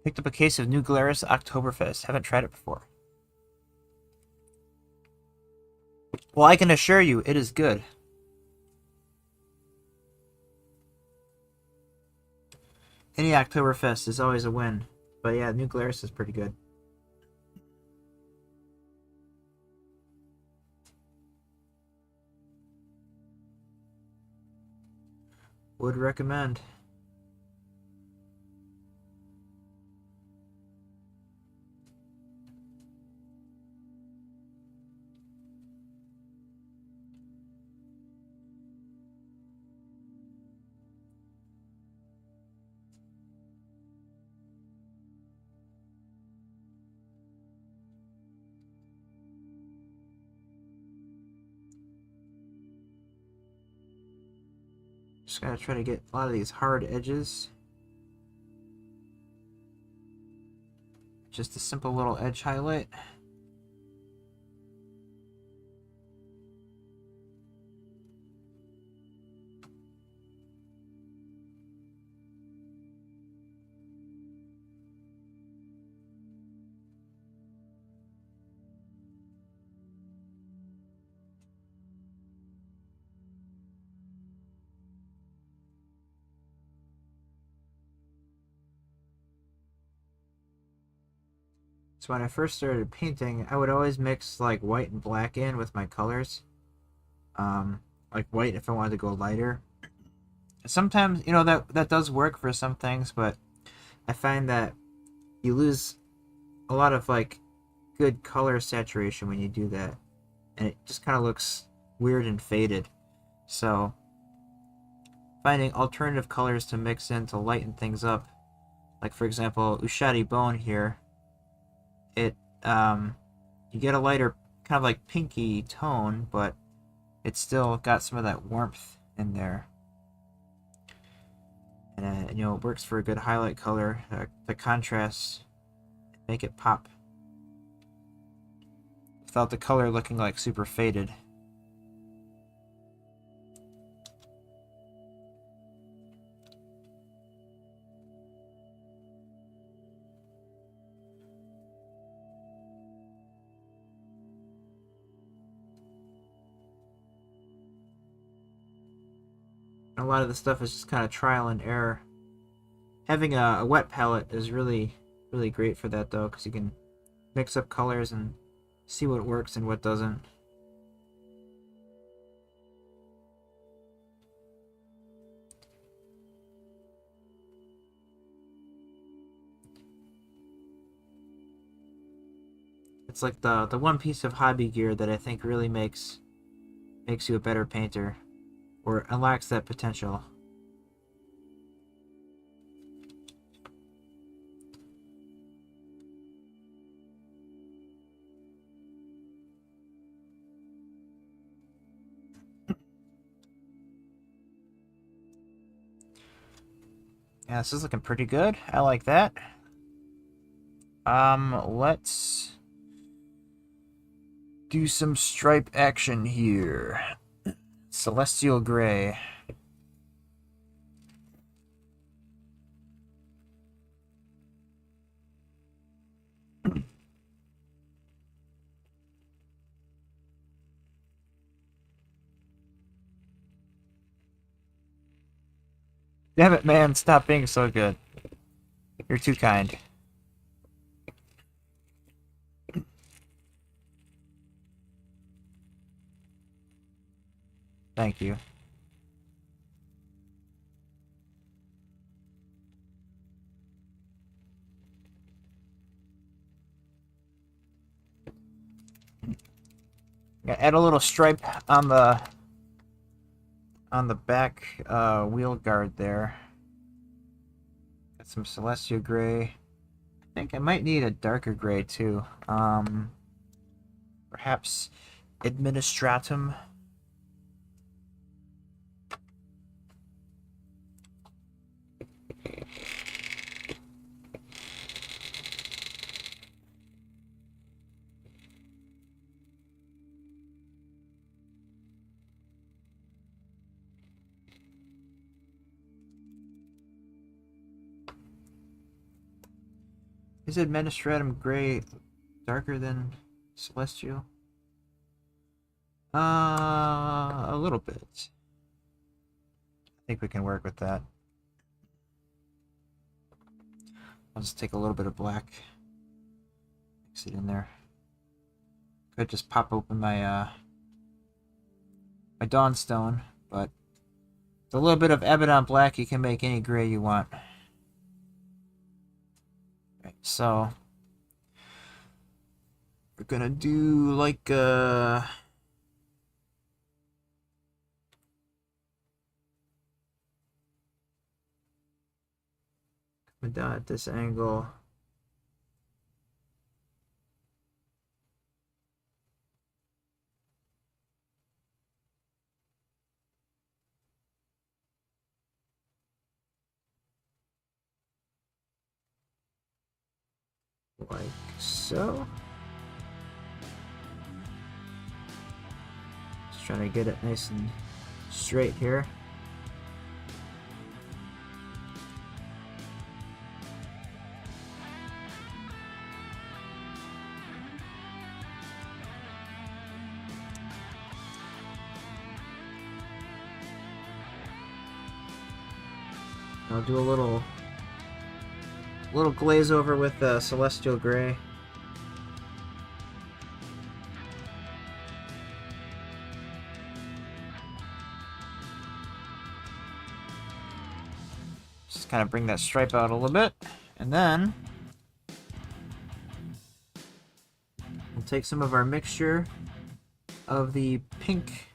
S1: Picked up a case of New Glarus Oktoberfest. Haven't tried it before. Well, I can assure you, it is good. Any Oktoberfest is always a win. But yeah, New Glarus is pretty good. Would recommend. Just gotta try to get a lot of these hard edges. Just a simple little edge highlight. So when I first started painting, I would always mix like white and black in with my colors. Like white if I wanted to go lighter. Sometimes, you know, that does work for some things, but I find that you lose a lot of like good color saturation when you do that, and it just kind of looks weird and faded. So finding alternative colors to mix in to lighten things up, like for example Ushadi Bone here, it you get a lighter kind of like pinky tone, but it's still got some of that warmth in there. And you know, it works for a good highlight color. The contrasts make it pop without the color looking like super faded. A lot of the stuff is just kind of trial and error. Having a wet palette is really great for that though, because you can mix up colors and see what works and what doesn't. It's like the one piece of hobby gear that I think really makes you a better painter, or unlocks that potential. Yeah, this is looking pretty good. I like that. Let's do some stripe action here. Celestial Gray. Damn it, man. Stop being so good. You're too kind. Thank you. Add a little stripe on the back wheel guard there. Got some Celestial Gray. I think I might need a darker gray too. Perhaps Administratum. Is Administratum Gray darker than Celestial? A little bit. I think we can work with that. I'll just take a little bit of black. Mix it in there. Could just pop open my my Dawnstone, but with a little bit of Abaddon black, you can make any gray you want. Right, so we're gonna do like coming down at this angle. Like so. Just trying to get it nice and straight here. I'll do a little glaze over with Celestial Gray. Just kind of bring that stripe out a little bit, and then we'll take some of our mixture of the pink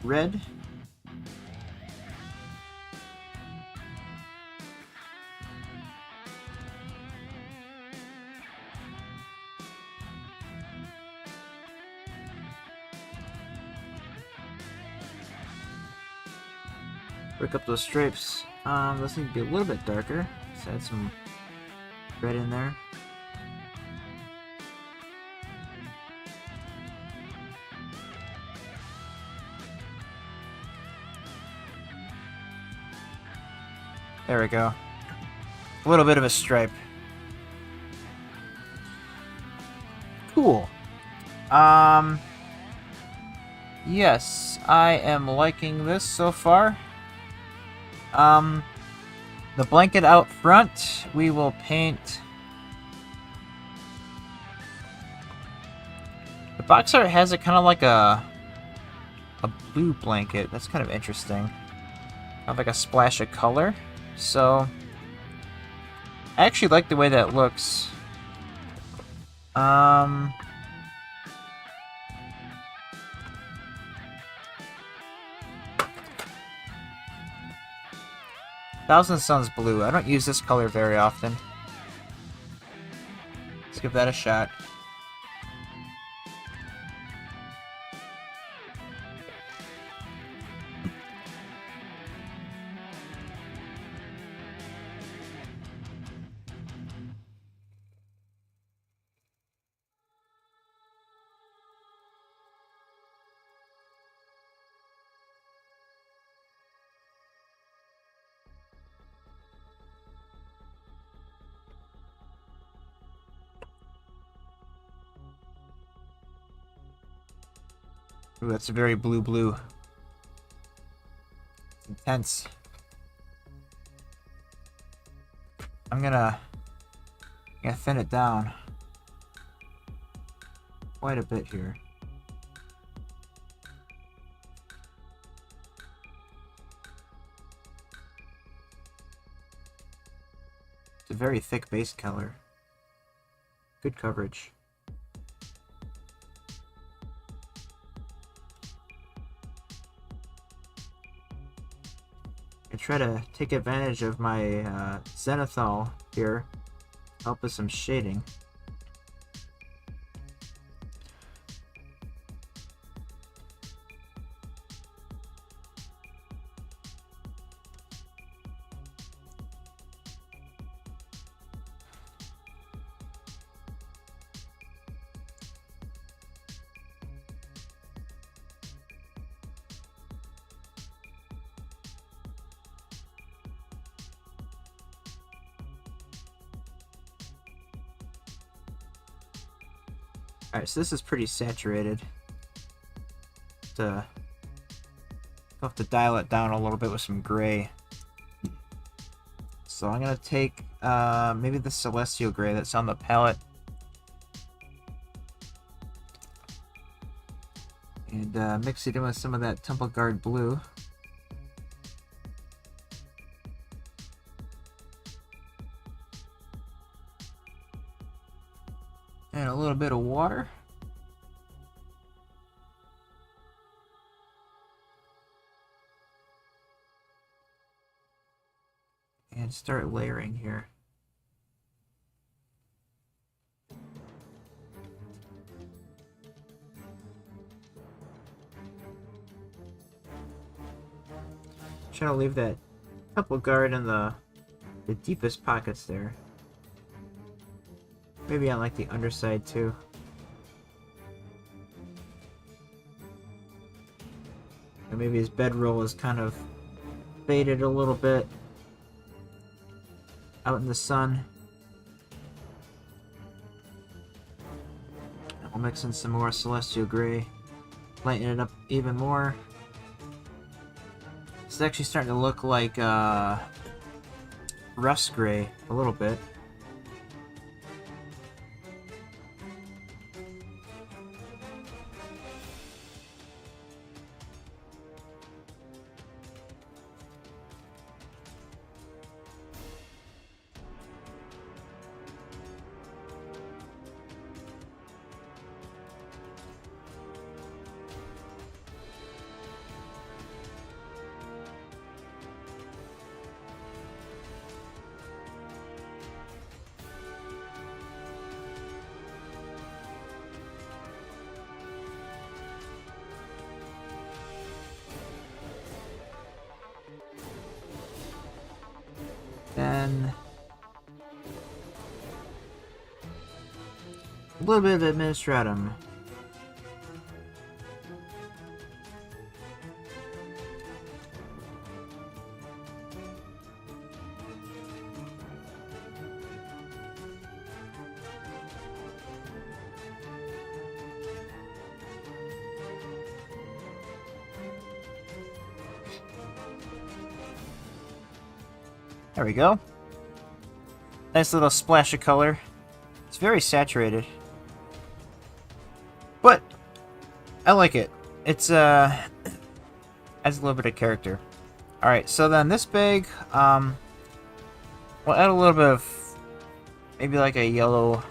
S1: red. Break up those stripes. Those need to be a little bit darker. Let's add some red in there. There we go. A little bit of a stripe. Cool. Yes, I am liking this so far. The blanket out front, we will paint. The box art has it kind of like a blue blanket. That's kind of interesting. Kind of like a splash of color. So, I actually like the way that looks. Thousand Suns Blue. I don't use this color very often. Let's give that a shot. Ooh, that's a very blue. It's intense. I'm gonna thin it down quite a bit here. It's a very thick base color. Good coverage. I try to take advantage of my zenithal here, help with some shading. Alright, so this is pretty saturated. I'll have to dial it down a little bit with some gray. So I'm going to take maybe the Celestial Gray that's on the palette. And mix it in with some of that Temple Guard Blue. And a little bit of water. And start layering here. Try to leave that Temple Guard in the deepest pockets there. Maybe on like the underside too. And maybe his bedroll is kind of faded a little bit out in the sun. I'll mix in some more Celestial Gray, lighten it up even more. It's actually starting to look like rust gray a little bit. Then a little bit of Administratum. There we go. Nice little splash of color. It's very saturated. But I like it. It's adds a little bit of character. Alright, so then this bag, we'll add a little bit of maybe like a yellow,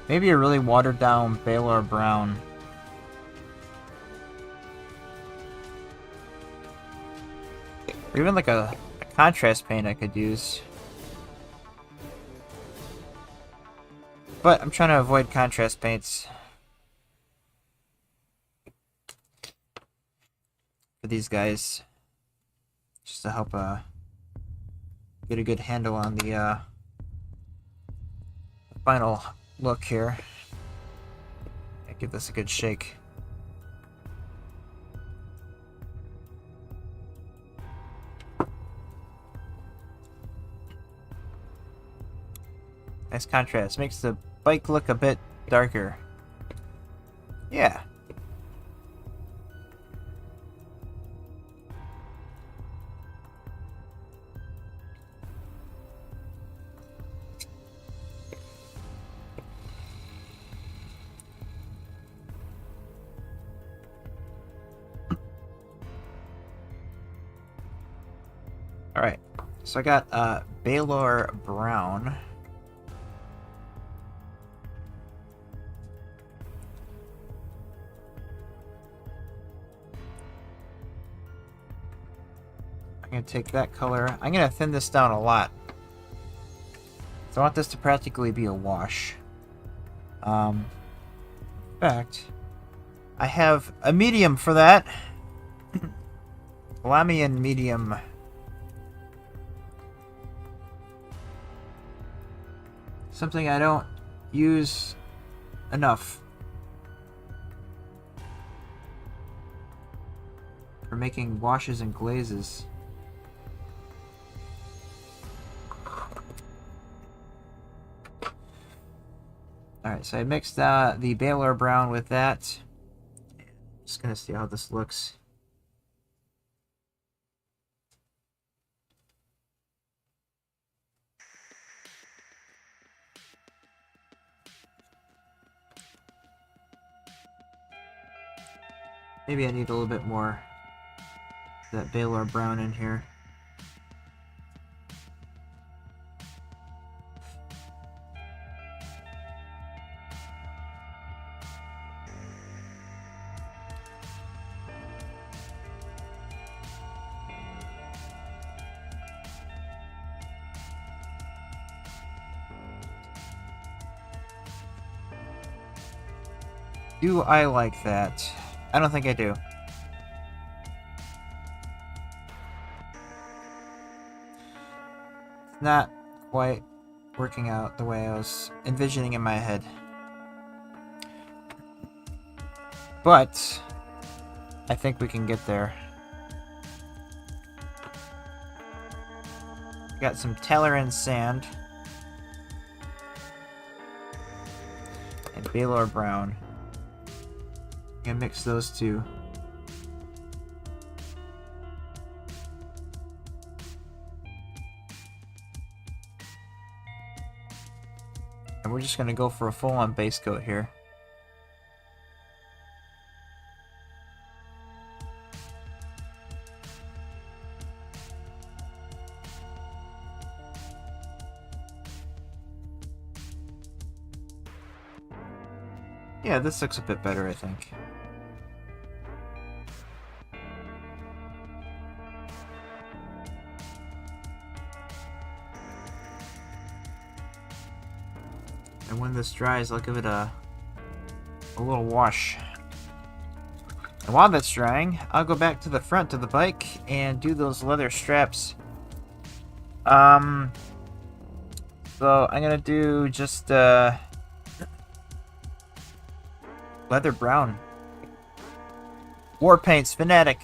S1: maybe a really watered down Baylor brown. Or even like a contrast paint I could use. But I'm trying to avoid contrast paints for these guys, just to help get a good handle on the final look here. Give this a good shake. Nice contrast. Makes the bike look a bit darker. Yeah. Alright. So I got Baylor Brown. I'm going to take that color. I'm going to thin this down a lot. So I want this to practically be a wash. In fact, I have a medium for that. Lamian medium. Something I don't use enough for making washes and glazes. Alright, so I mixed the Baylor Brown with that. Just gonna see how this looks. Maybe I need a little bit more of that Baylor Brown in here. Do I like that? I don't think I do. It's not quite working out the way I was envisioning in my head. But I think we can get there. Got some Telerin sand and Baylor Brown. I'm gonna mix those two. And we're just gonna go for a full-on base coat here. Yeah, this looks a bit better, I think. And when this dries, I'll give it a little wash. And while that's drying, I'll go back to the front of the bike and do those leather straps. So I'm gonna do just leather brown. War Paints Fanatic.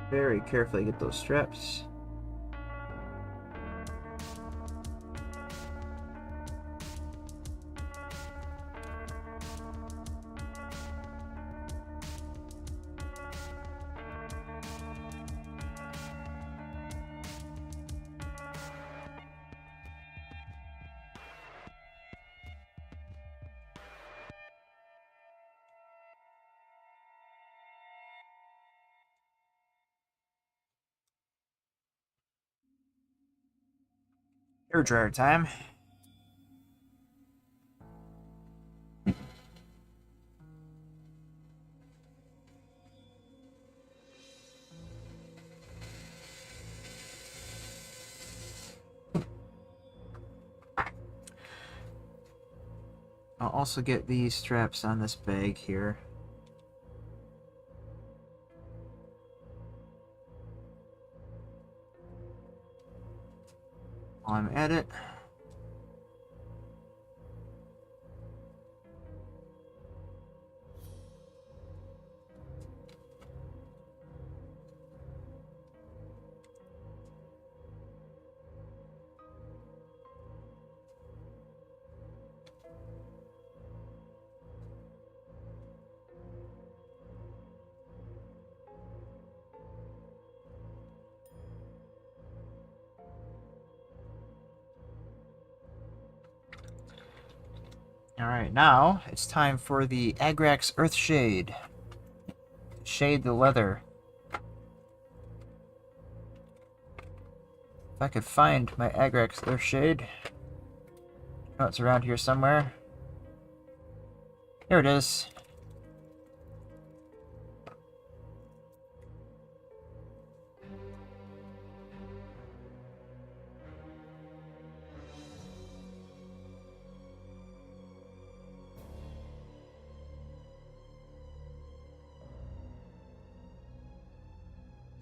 S1: Very carefully get those straps. Hair dryer time. I'll also get these straps on this bag here. While I'm at it, alright, now it's time for the Agrax Earthshade. Shade the leather. If I could find my Agrax Earthshade. Oh, it's around here somewhere. Here it is.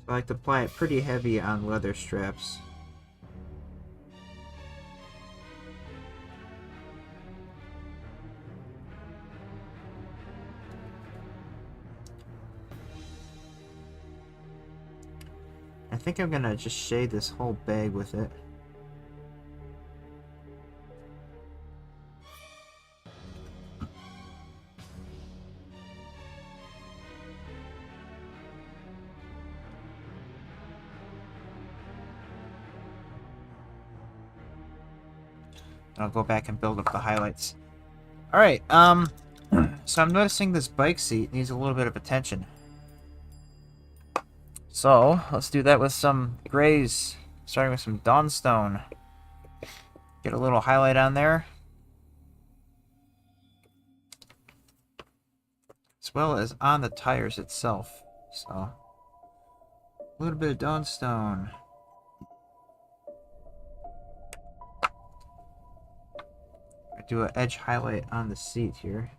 S1: I like to apply it pretty heavy on leather straps. I think I'm gonna just shade this whole bag with it. I'll go back and build up the highlights. Alright, so I'm noticing this bike seat needs a little bit of attention. So, let's do that with some grays, starting with some Dawnstone. Get a little highlight on there. As well as on the tires itself. So, a little bit of Dawnstone. Do an edge highlight on the seat here.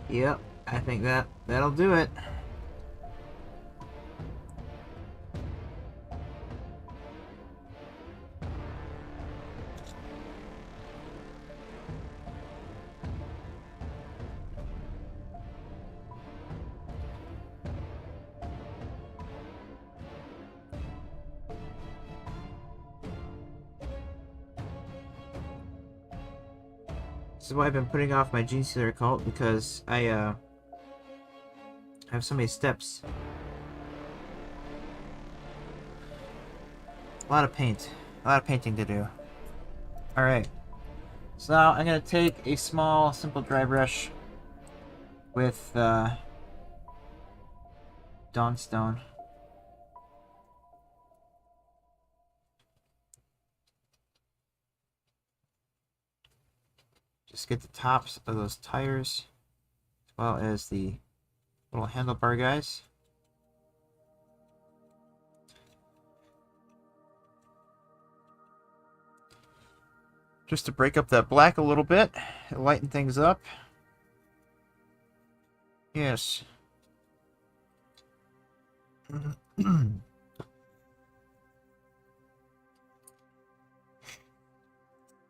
S1: Yep, I think that'll do it. This is why I've been putting off my Gene Stealer cult, because I have so many steps. A lot of paint. A lot of painting to do. Alright. So now I'm going to take a small, simple dry brush with Dawnstone. Just get the tops of those tires, as well as the little handlebar guys. Just to break up that black a little bit, lighten things up. Yes.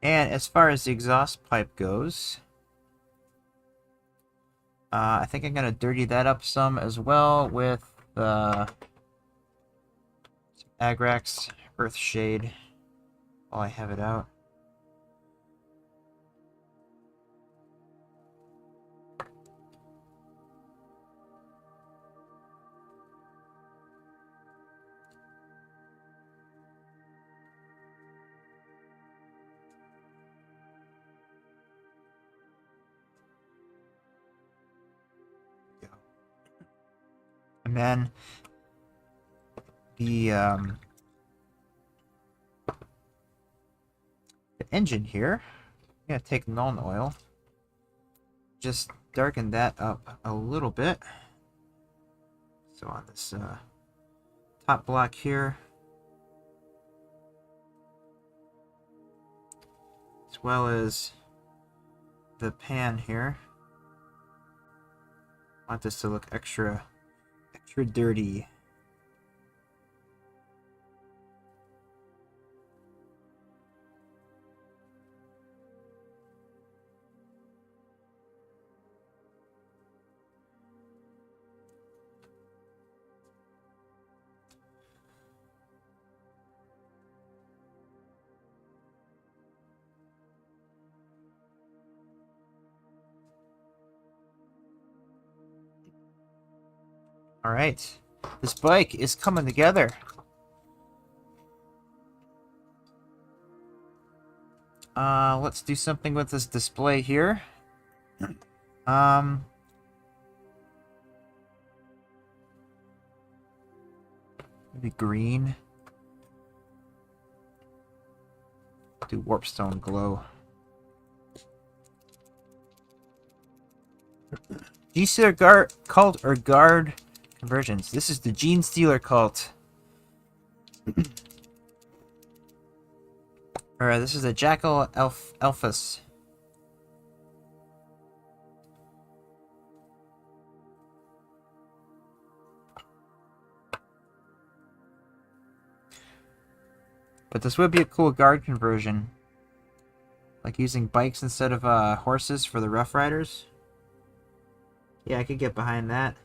S1: And as far as the exhaust pipe goes, I think I'm going to dirty that up some as well with some Agrax Earth Shade while I have it out. And then the engine here, I'm going to take Nuln Oil, just darken that up a little bit. So on this top block here, as well as the pan here. I want this to look extra dirty. All right, this bike is coming together. Let's do something with this display here. Um, maybe green. Do warpstone glow. G-Stealer guard cult or guard conversions. This is the Gene Stealer cult. Alright, this is a Jackal Alphas. But this would be a cool guard conversion. Like using bikes instead of horses for the Rough Riders. Yeah, I could get behind that.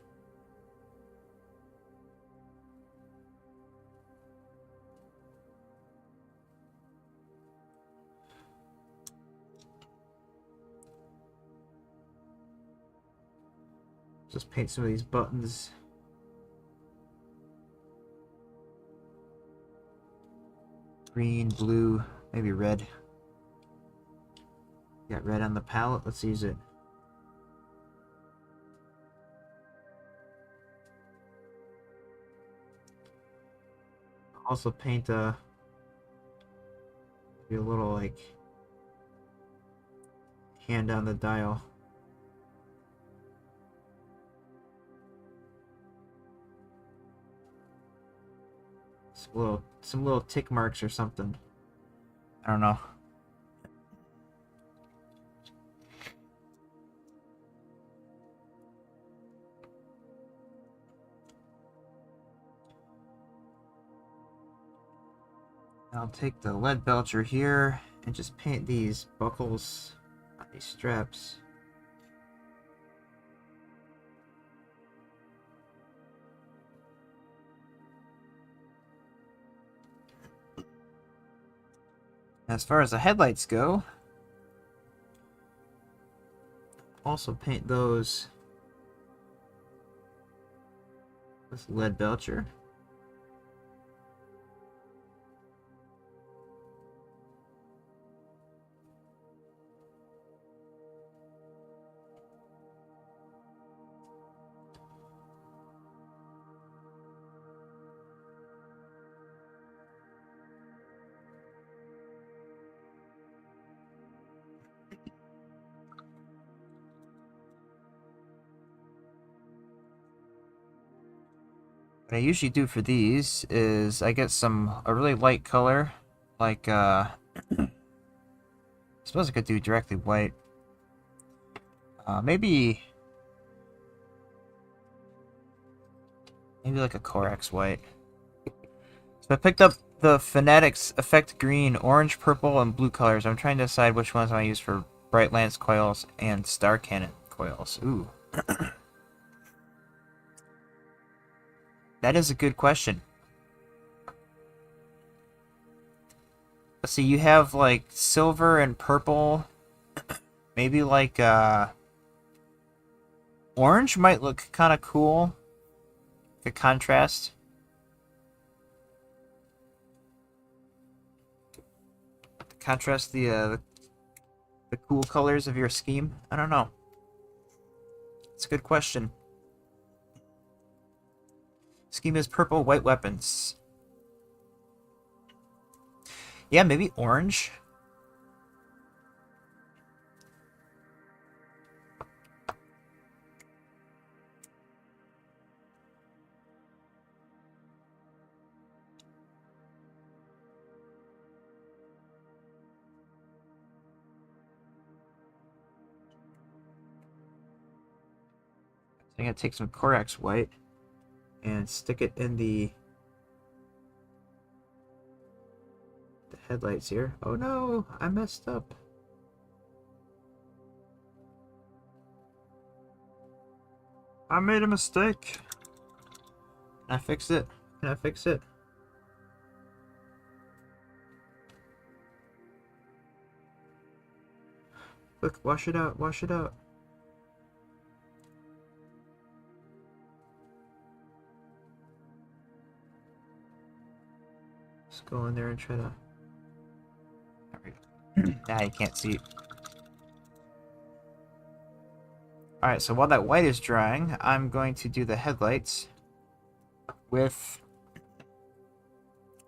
S1: Just paint some of these buttons. Green, blue, maybe red. Got red on the palette. Let's use it. Also paint a little like hand on the dial. Some little tick marks or something. I don't know. I'll take the lead belcher here and just paint these buckles on these straps. As far as the headlights go, also paint those with lead belcher. What I usually do for these is I get a really light color, like I suppose I could do directly white. Maybe like a Corax white. So I picked up the Fanatics Effect Green, Orange, Purple, and Blue colors. I'm trying to decide which ones I want to use for Bright Lance coils and Star Cannon coils. Ooh. That is a good question. Let's see, you have like silver and purple. Maybe like orange might look kind of cool. The contrast. Contrast the cool colors of your scheme. I don't know. It's a good question. Scheme is purple, white weapons. Yeah, maybe orange. I'm gonna take some Corax white and stick it in the headlights here. Oh no, I messed up. I made a mistake. Can I fix it? Can I fix it? Look, wash it out, wash it out. Let's go in there and try to... There we Nah, you can't see. Alright, so while that white is drying, I'm going to do the headlights with...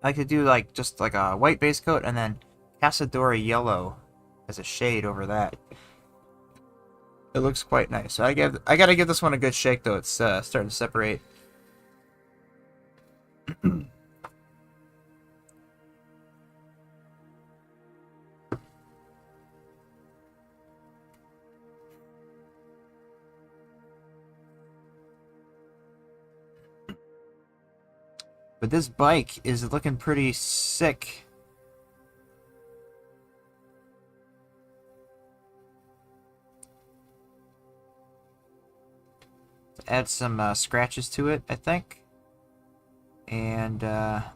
S1: I like to do just like a white base coat and then Casadora yellow as a shade over that. It looks quite nice. So I gotta give this one a good shake though. It's starting to separate. But this bike is looking pretty sick. Add some scratches to it, I think. And a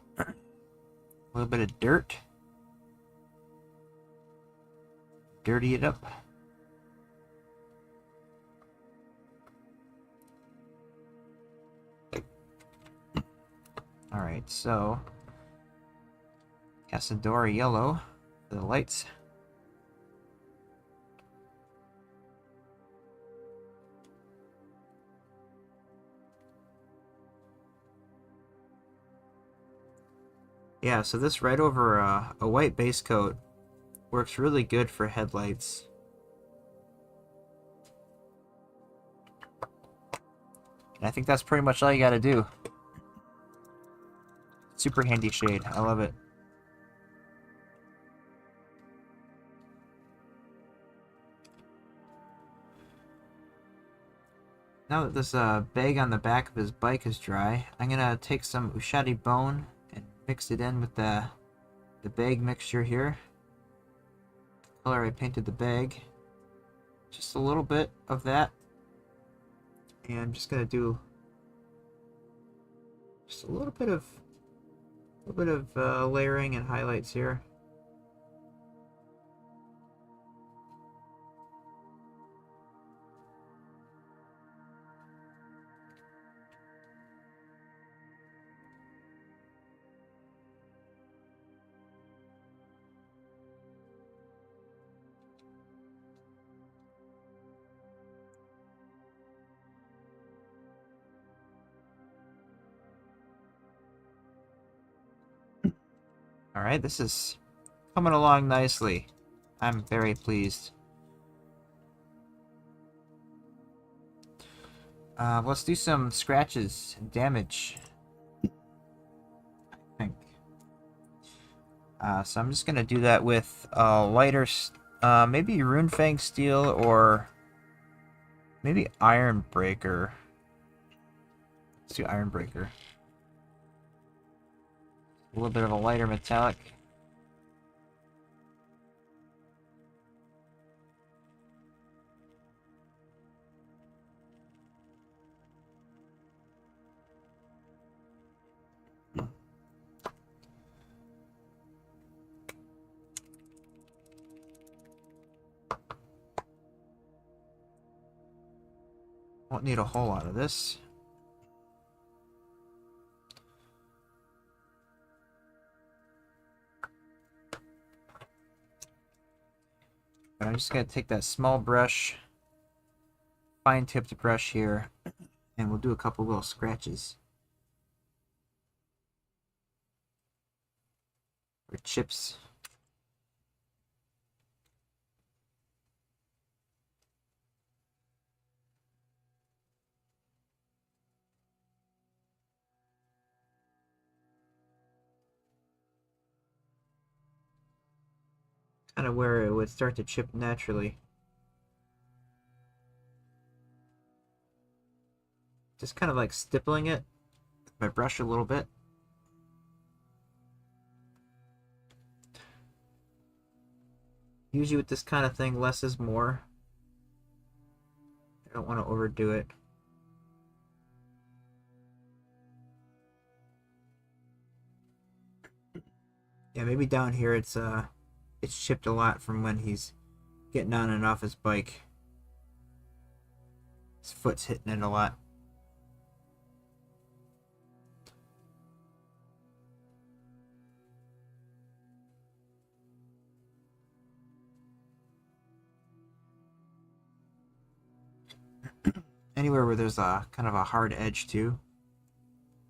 S1: little bit of dirt. Dirty it up. Alright, so Casadora yellow for the lights. Yeah, so this right over a white base coat works really good for headlights. And I think that's pretty much all you gotta do. Super handy shade. I love it. Now that this bag on the back of his bike is dry, I'm gonna take some Ushadi bone and mix it in with the bag mixture here. The color I painted the bag. Just a little bit of that. And I'm just gonna do just a little bit of layering and highlights here. Alright, this is coming along nicely. I'm very pleased. Let's do some scratches and damage, I think. So I'm just going to do that with lighter, maybe Runefang Steel or maybe Iron Breaker. Let's do Iron Breaker. A little bit of a lighter metallic. Won't need a whole lot of this. But I'm just going to take that small brush, fine tipped brush here, and we'll do a couple little scratches. Or chips. Kind of where it would start to chip naturally. Just kind of like stippling it with my brush a little bit. Usually with this kind of thing, less is more. I don't want to overdo it. Yeah, maybe down here it's chipped a lot from when he's getting on and off his bike. His foot's hitting it a lot. anywhere where there's a kind of a hard edge too,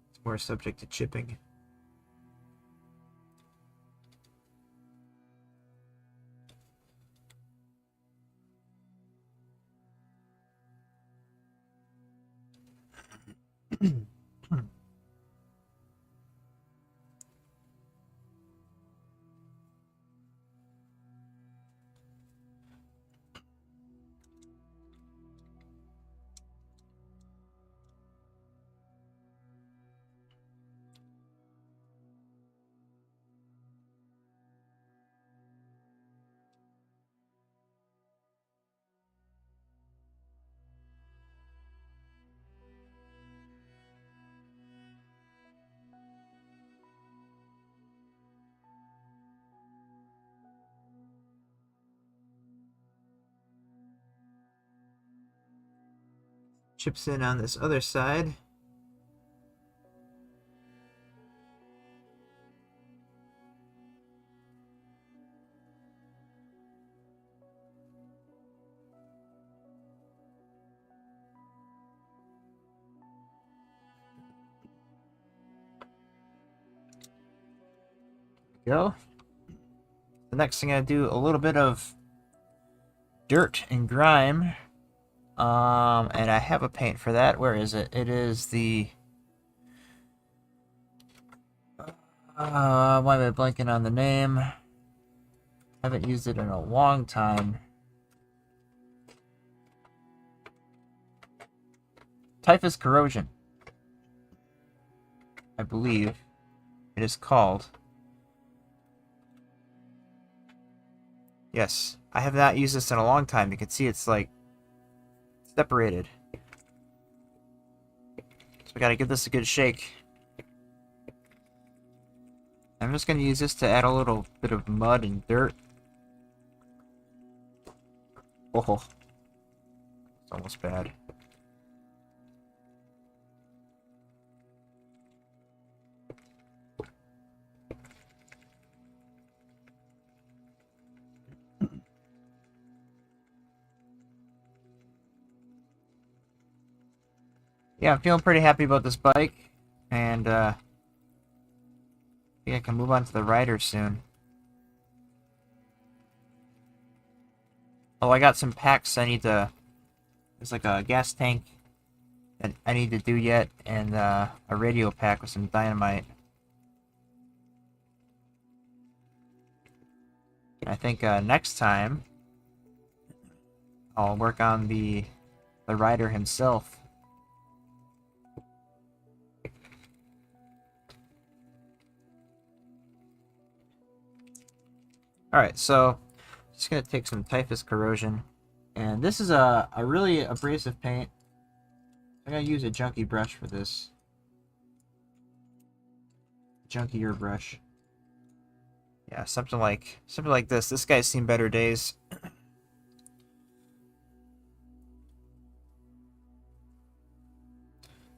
S1: it's more subject to chipping. Chips in on this other side. Go. The next thing I do, a little bit of dirt and grime. And I have a paint for that. Where is it? It is the... why am I blanking on the name? Haven't used it in a long time. Typhus Corrosion, I believe it is called. Yes, I have not used this in a long time. You can see it's like separated. So we gotta give this a good shake. I'm just gonna use this to add a little bit of mud and dirt. Oh, it's almost bad. Yeah, I'm feeling pretty happy about this bike, and I think I can move on to the rider soon. Oh, I got some packs I need to... There's like a gas tank that I need to do yet, and a radio pack with some dynamite. I think next time I'll work on the rider himself. Alright, so just gonna take some Typhus Corrosion, and this is a really abrasive paint. I'm gonna use a junky brush for this. Junkier brush. Yeah, something like this. This guy's seen better days. So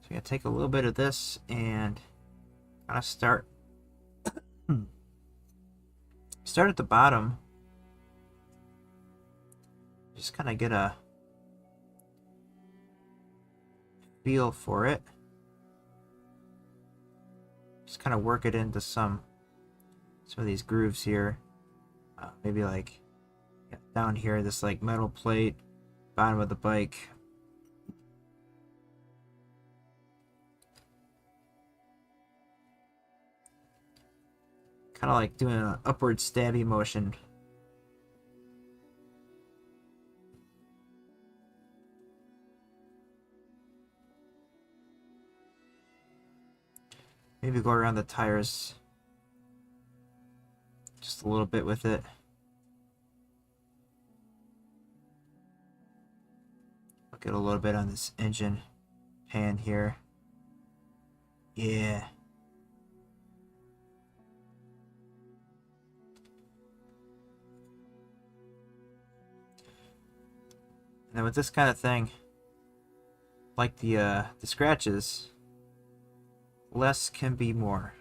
S1: I'm gonna take a little bit of this and kind of start at the bottom. Just kind of get a feel for it. Just kind of work it into some of these grooves here. Maybe like down here, this like metal plate, bottom of the bike. Kind of like doing an upward stabby motion. Maybe go around the tires just a little bit with it. I'll get a little bit on this engine pan here. Yeah. And then with this kind of thing, like the scratches, less can be more.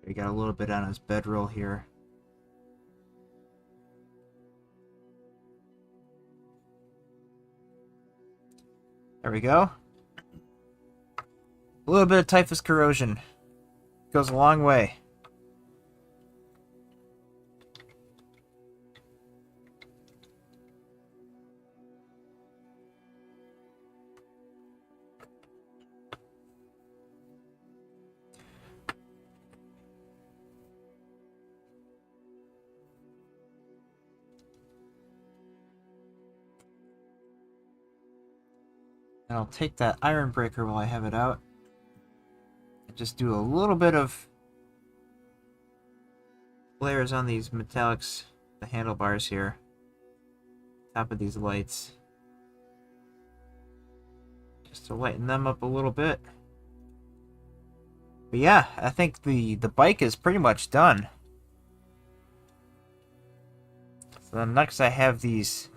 S1: We got a little bit on his bedroll here. There we go. A little bit of typhus corrosion. Goes a long way. And I'll take that iron breaker while I have it out. And just do a little bit of layers on these metallics, the handlebars here. Top of these lights. Just to lighten them up a little bit. But yeah, I think the bike is pretty much done. So then next I have these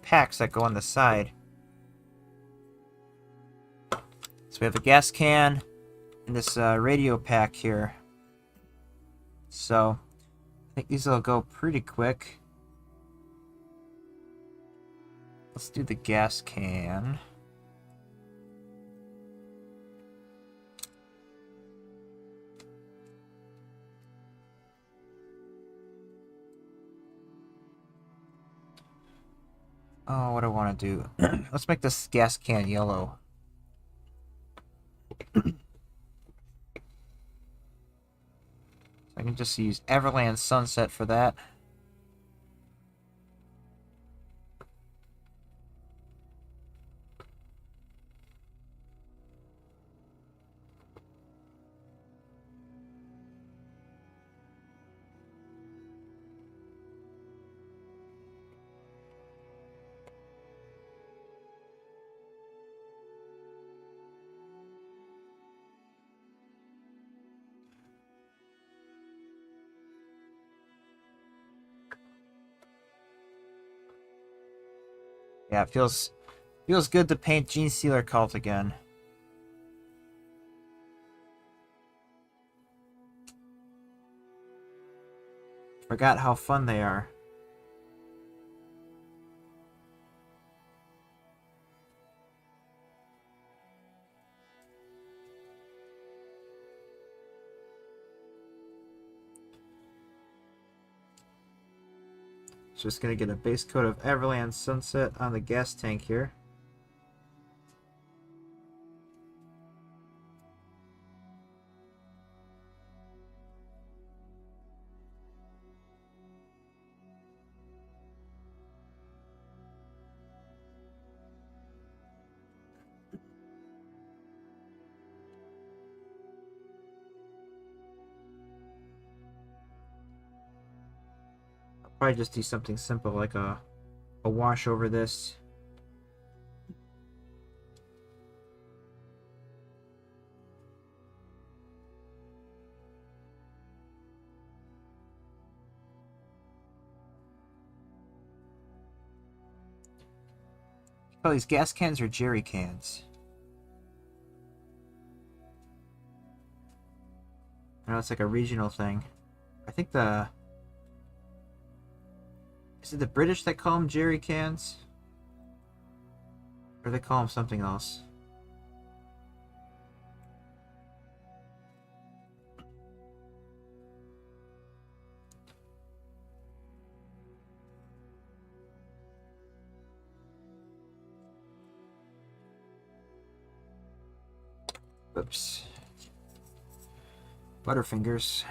S1: packs that go on the side. So we have a gas can and this radio pack here. So I think these will go pretty quick. Let's do the gas can. Oh, what do I want to do? Let's make this gas can yellow. I can just use Everland Sunset for that. Yeah, it feels good to paint Gene Stealer Cult again. Forgot how fun they are. Just gonna get a base coat of Everland Sunset on the gas tank here. Probably just do something simple like a wash over this. Oh, these gas cans are jerry cans. I know it's like a regional thing. I think is it the British that call them jerry cans? Or they call them something else? Oops. Butterfingers.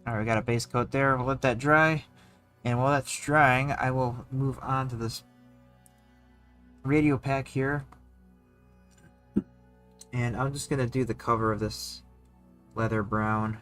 S1: Alright, we got a base coat there. We'll let that dry. And while that's drying, I will move on to this radio pack here. And I'm just going to do the cover of this leather brown.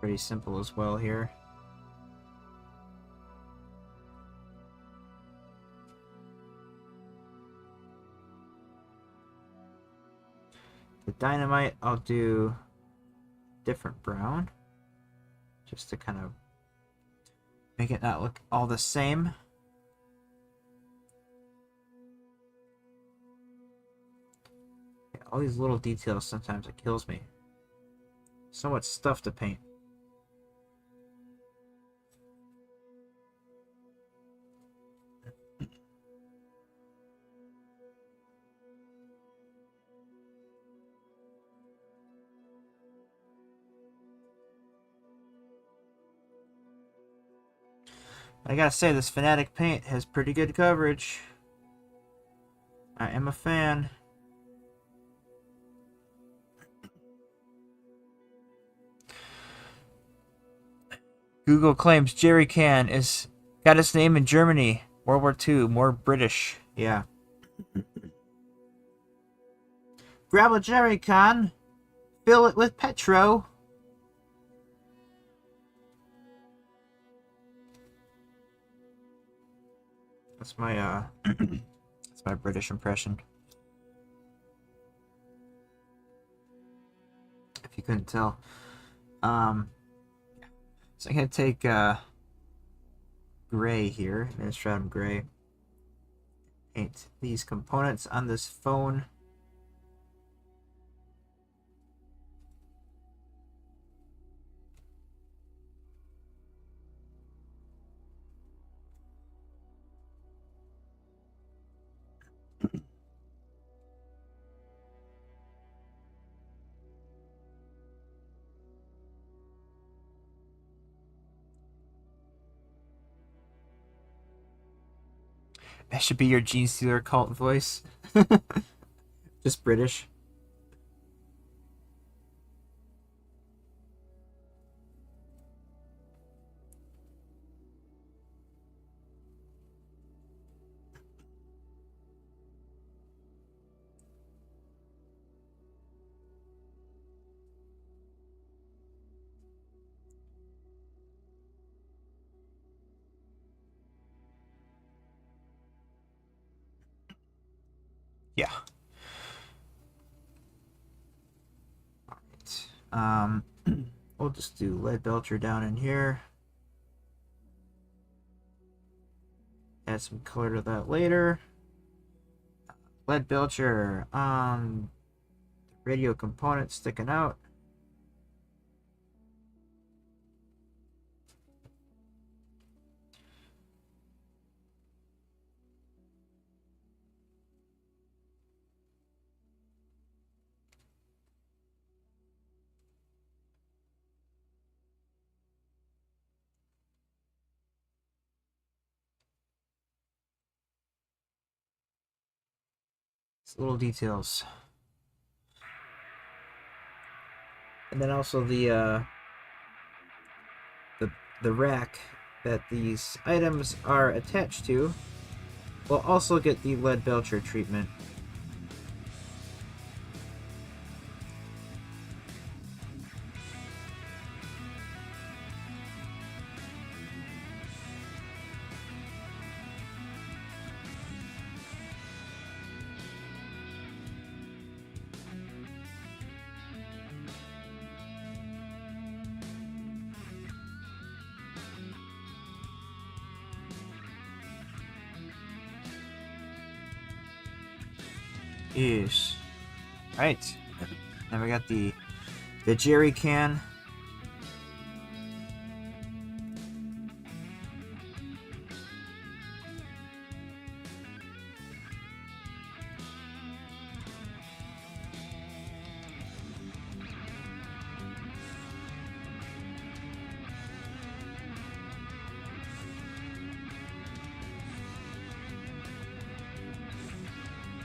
S1: pretty simple as well here. The dynamite, I'll do different brown, just to kind of make it not look all the same. Yeah, all these little details, sometimes it kills me. So much stuff to paint. I gotta say, this Fanatic paint has pretty good coverage. I am a fan. Google claims Jerry Can is got its name in Germany. World War II, more British. Yeah. Grab a Jerry Can, fill it with Petro. That's my that's my British impression. If you couldn't tell. So I'm gonna take gray here, Administratum gray. Paint these components on this phone. That should be your Gene Stealer cult voice. Just British. Yeah. Alright. We'll just do lead belcher down in here. Add some color to that later. Lead belcher on the radio component sticking out. Little details. And then also the rack that these items are attached to will also get the lead belcher treatment. Yes. Right. Then we got the Jerry Can.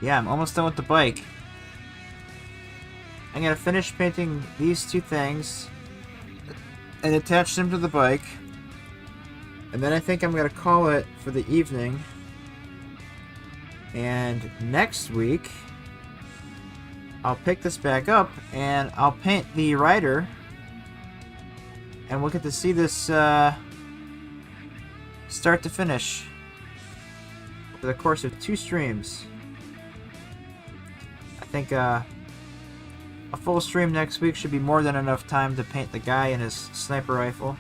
S1: Yeah, I'm almost done with the bike. I'm gonna finish painting these two things and attach them to the bike. And then I think I'm gonna call it for the evening. And next week, I'll pick this back up and I'll paint the rider. And we'll get to see this start to finish over the course of 2 streams. I think a full stream next week should be more than enough time to paint the guy and his sniper rifle.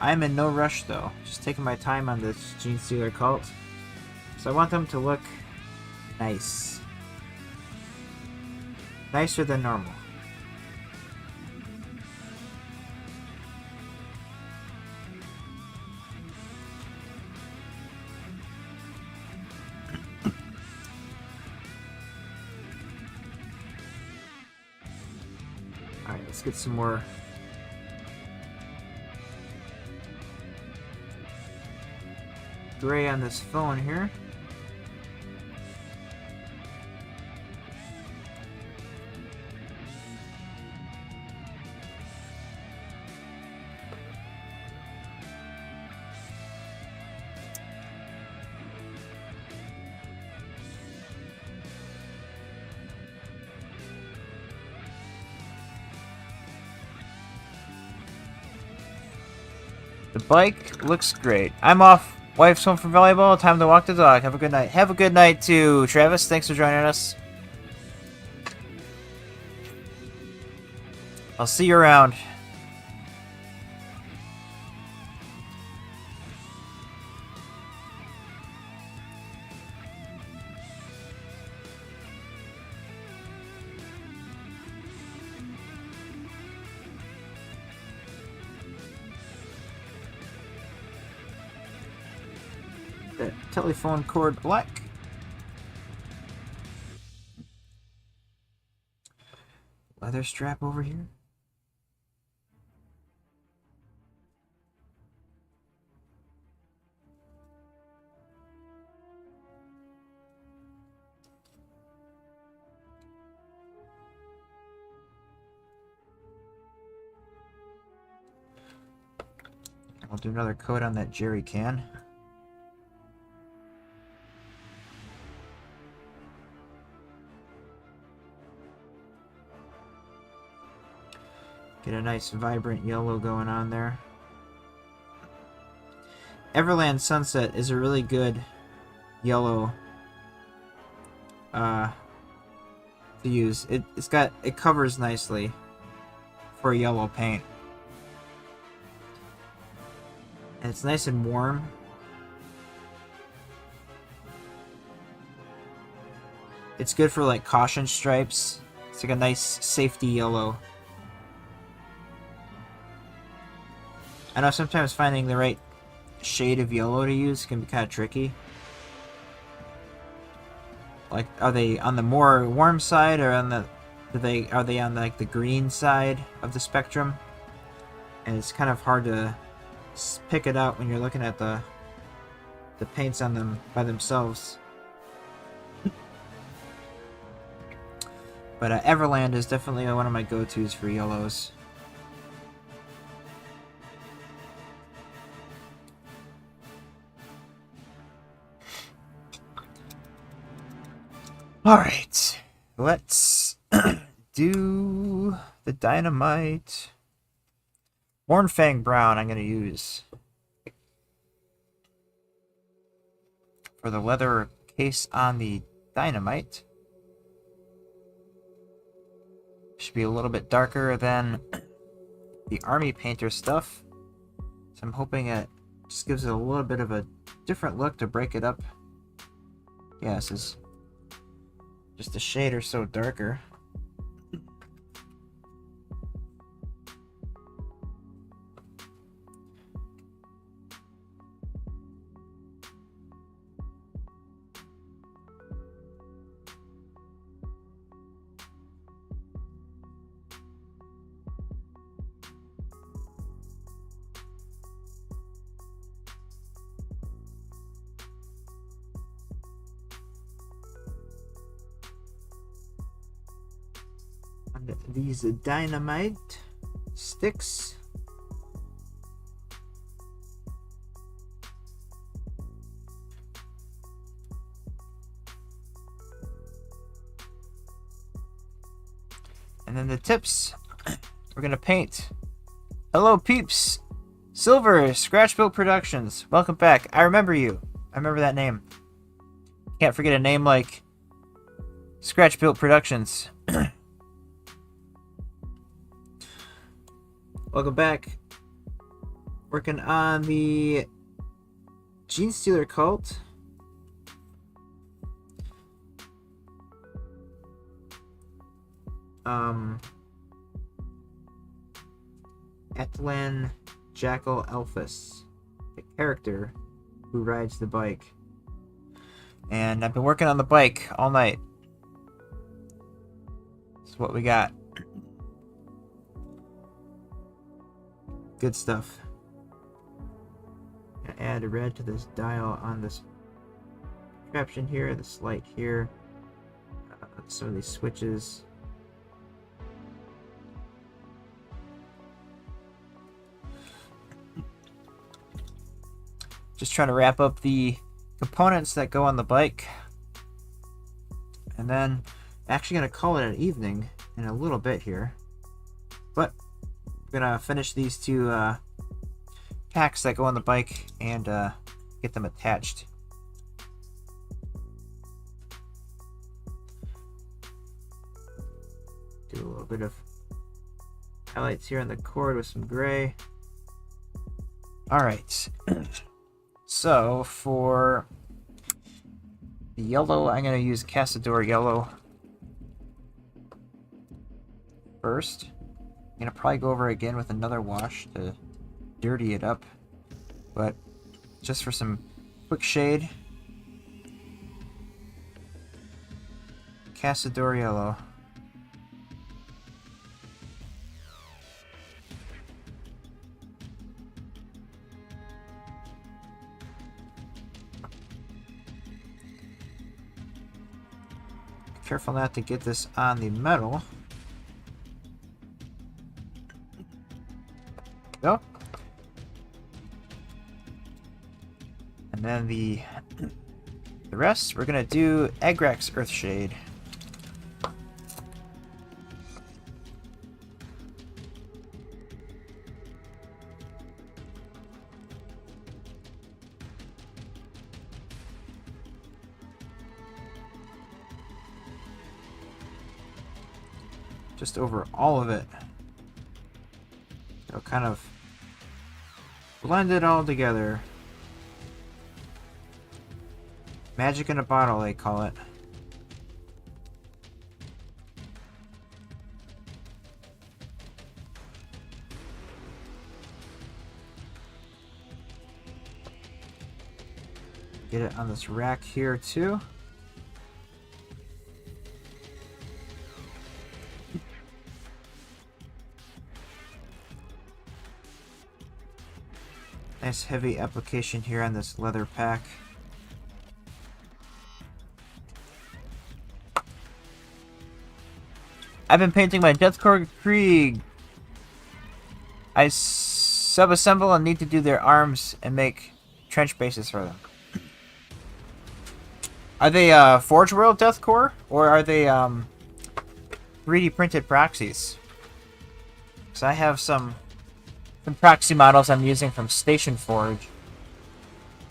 S1: I'm in no rush though, just taking my time on this Gene Stealer cult. So I want them to look nice. Nicer than normal. Alright, let's get some more gray on this phone here. The bike looks great. I'm off. Wife's home from volleyball. Time to walk the dog. Have a good night. Have a good night too, Travis. Thanks for joining us. I'll see you around. That telephone cord black. Leather strap over here. I'll do another coat on that jerry can. Get a nice vibrant yellow going on there. Everland Sunset is a really good yellow to use. It covers nicely for yellow paint. And it's nice and warm. It's good for like caution stripes. It's like a nice safety yellow. I know sometimes finding the right shade of yellow to use can be kind of tricky. Like, are they on the more warm side, or on the are they on like the green side of the spectrum? And it's kind of hard to pick it out when you're looking at the paints on them by themselves. But Everland is definitely one of my go-tos for yellows. Alright, let's do the dynamite. Hornfang Brown I'm going to use for the leather case on the dynamite. Should be a little bit darker than the Army Painter stuff. So I'm hoping it just gives it a little bit of a different look to break it up. Yeah, this is just a shade or so darker. These dynamite sticks. And then the tips, we're gonna paint. Hello, peeps. Silver, Scratch Built Productions. Welcome back. I remember you. I remember that name. Can't forget a name like Scratch Built Productions. Welcome back. Working on the Gene Stealer Cult. Atlan Jackal Elphus, the character who rides the bike. And I've been working on the bike all night. That's what we got. Good stuff. Gonna add a red to this dial on this contraption here, this light here, some of these switches. Just trying to wrap up the components that go on the bike. And then actually going to call it an evening in a little bit here. But I'm going to finish these two packs that go on the bike and get them attached. Do a little bit of highlights here on the cord with some gray. Alright. So for the yellow, I'm going to use Cazador Yellow first. I'm going to probably go over again with another wash to dirty it up. But just for some quick shade, Cazador Yellow. Careful not to get this on the metal. Go. And then the rest, we're gonna do Agrax Earthshade. Just over all of it. So kind of blend it all together. Magic in a bottle, they call it. Get it on this rack here too. Nice heavy application here on this leather pack. I've been painting my Deathcore Krieg. I sub-assemble and need to do their arms and make trench bases for them. Are they Forge World Deathcore or are they 3D printed proxies? Because I have some proxy models I'm using from Station Forge.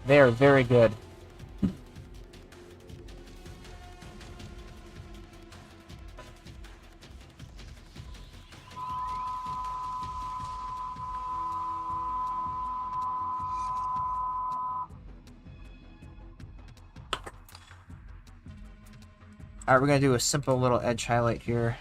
S1: They are very good. Alright, we're going to do a simple little edge highlight here.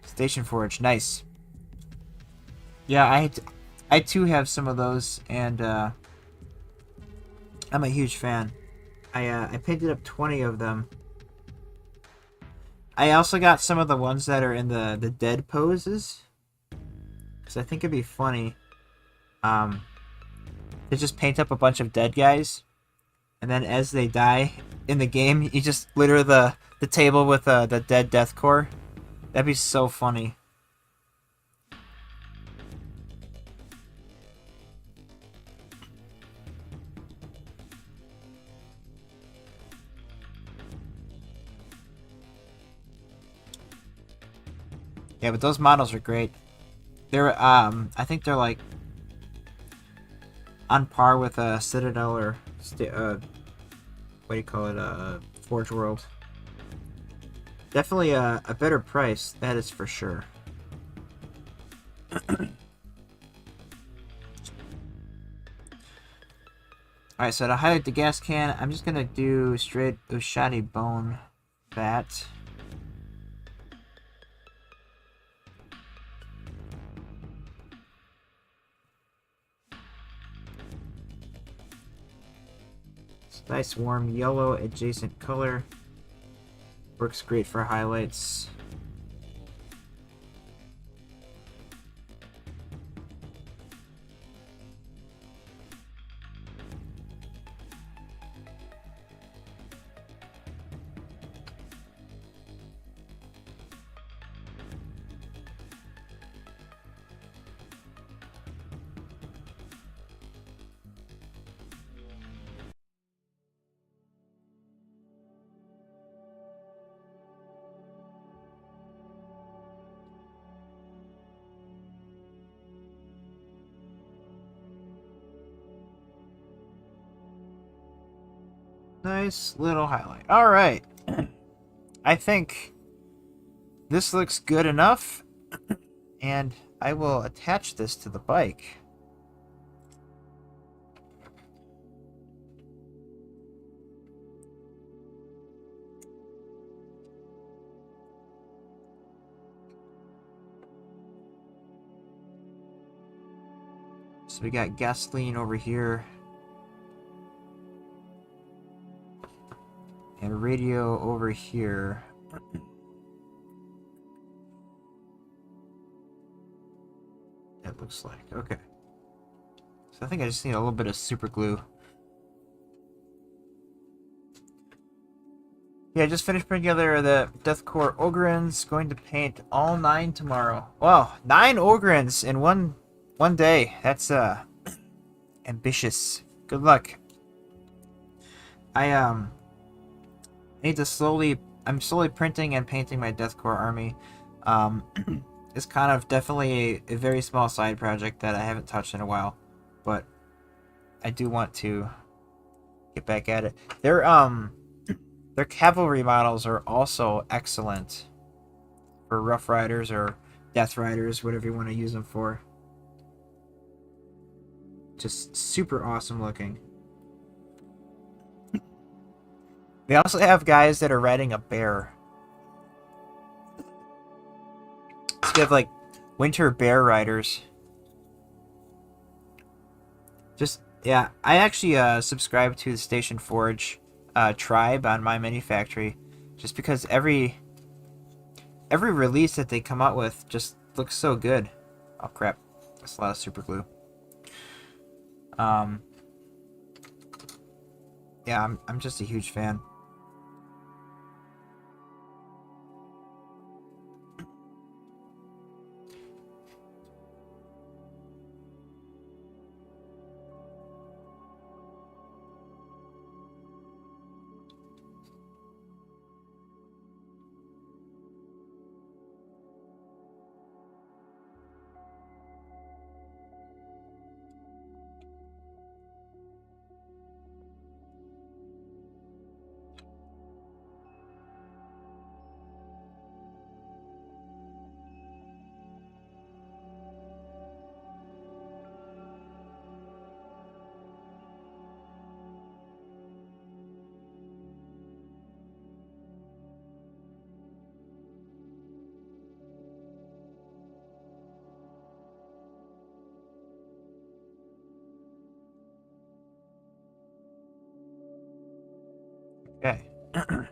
S1: Station Forge, nice. Yeah, I too have some of those, and I'm a huge fan. I painted up 20 of them. I also got some of the ones that are in the dead poses, because I think it'd be funny to just paint up a bunch of dead guys and then as they die in the game, you just litter the table with the dead death core. That'd be so funny. Yeah, but those models are great. They're I think they're like on par with Citadel or what do you call it? Forge World. Definitely a better price, that is for sure. Alright, so to highlight the gas can, I'm just gonna do straight Ushadi bone fat. It's a nice warm yellow adjacent color. Works great for highlights. Nice little highlight. Alright. I think this looks good enough, and I will attach this to the bike. So we got gasoline over here. And radio over here. It looks like. Okay. So I think I just need a little bit of super glue. Yeah, I just finished putting together the Deathcore Ogrins. Going to paint all 9 tomorrow. Wow, 9 Ogrins in one day. That's ambitious. Good luck. I need to I'm slowly printing and painting my Deathcore army. It's kind of definitely a very small side project that I haven't touched in a while, but I do want to get back at it. Their cavalry models are also excellent for Rough Riders or Death Riders, whatever you want to use them for. Just super awesome looking. They also have guys that are riding a bear. So you have like winter bear riders. Just yeah, I actually subscribe to the Station Forge tribe on My Mini Factory, just because every release that they come out with just looks so good. Oh crap, that's a lot of super glue. Yeah, I'm just a huge fan. Okay. I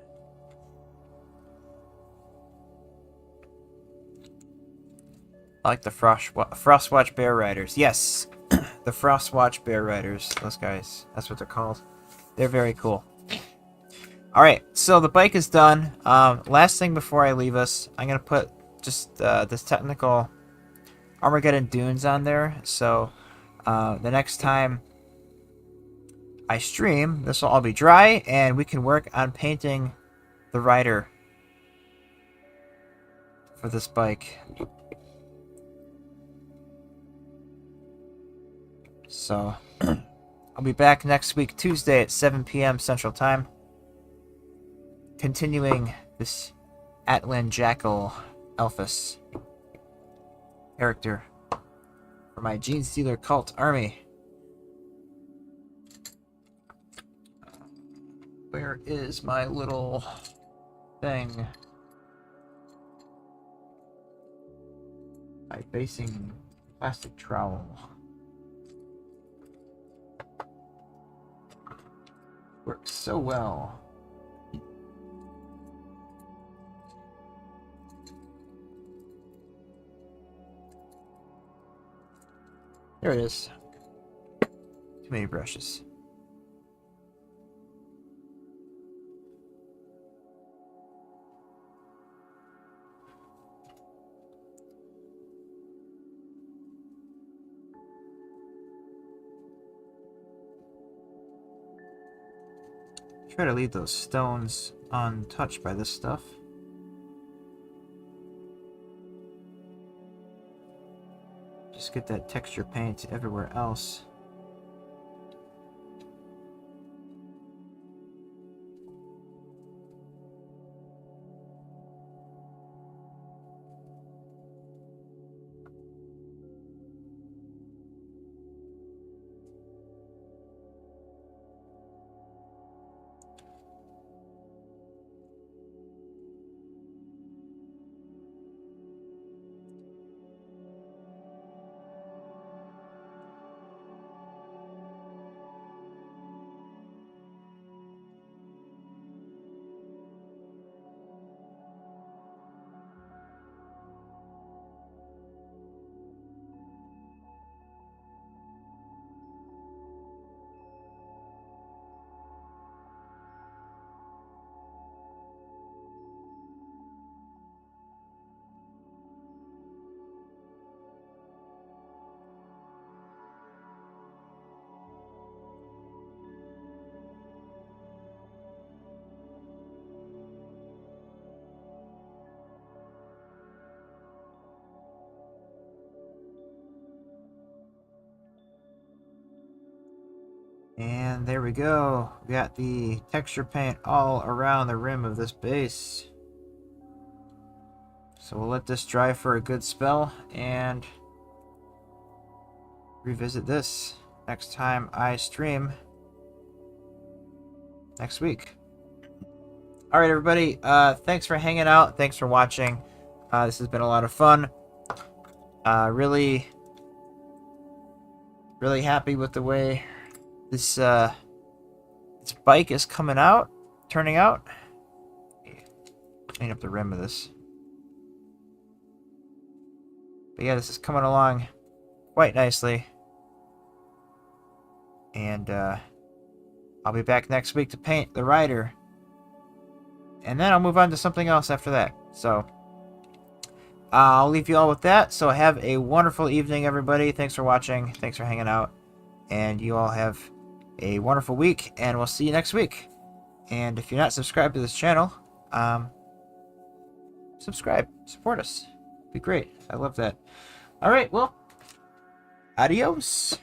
S1: like the Frostwatch Bear Riders. Yes, the Frostwatch Bear Riders. Those guys. That's what they're called. They're very cool. Alright, so the bike is done. Last thing before I leave us, I'm going to put just this technical Armageddon Dunes on there. So the next time I stream, this will all be dry, and we can work on painting the rider for this bike. So I'll be back next week, Tuesday at 7 p.m. Central Time, continuing this Atlan Jackal Elphus character for my Gene Stealer cult army. Where is my little thing? My basing plastic trowel. Works so well. There it is. Too many brushes. Try to leave those stones untouched by this stuff. Just get that texture paint everywhere else. And there we go. We got the texture paint all around the rim of this base. So we'll let this dry for a good spell and revisit this next time I stream next week. Alright everybody, thanks for hanging out. Thanks for watching. This has been a lot of fun. Really happy with the way this bike is turning out. Clean up the rim of this. But yeah, this is coming along quite nicely. And I'll be back next week to paint the rider. And then I'll move on to something else after that. So I'll leave you all with that. So have a wonderful evening, everybody. Thanks for watching. Thanks for hanging out. And you all have a wonderful week, and we'll see you next week. And if you're not subscribed to this channel, subscribe, support us. It'd be great. I love that. All right, well, adios.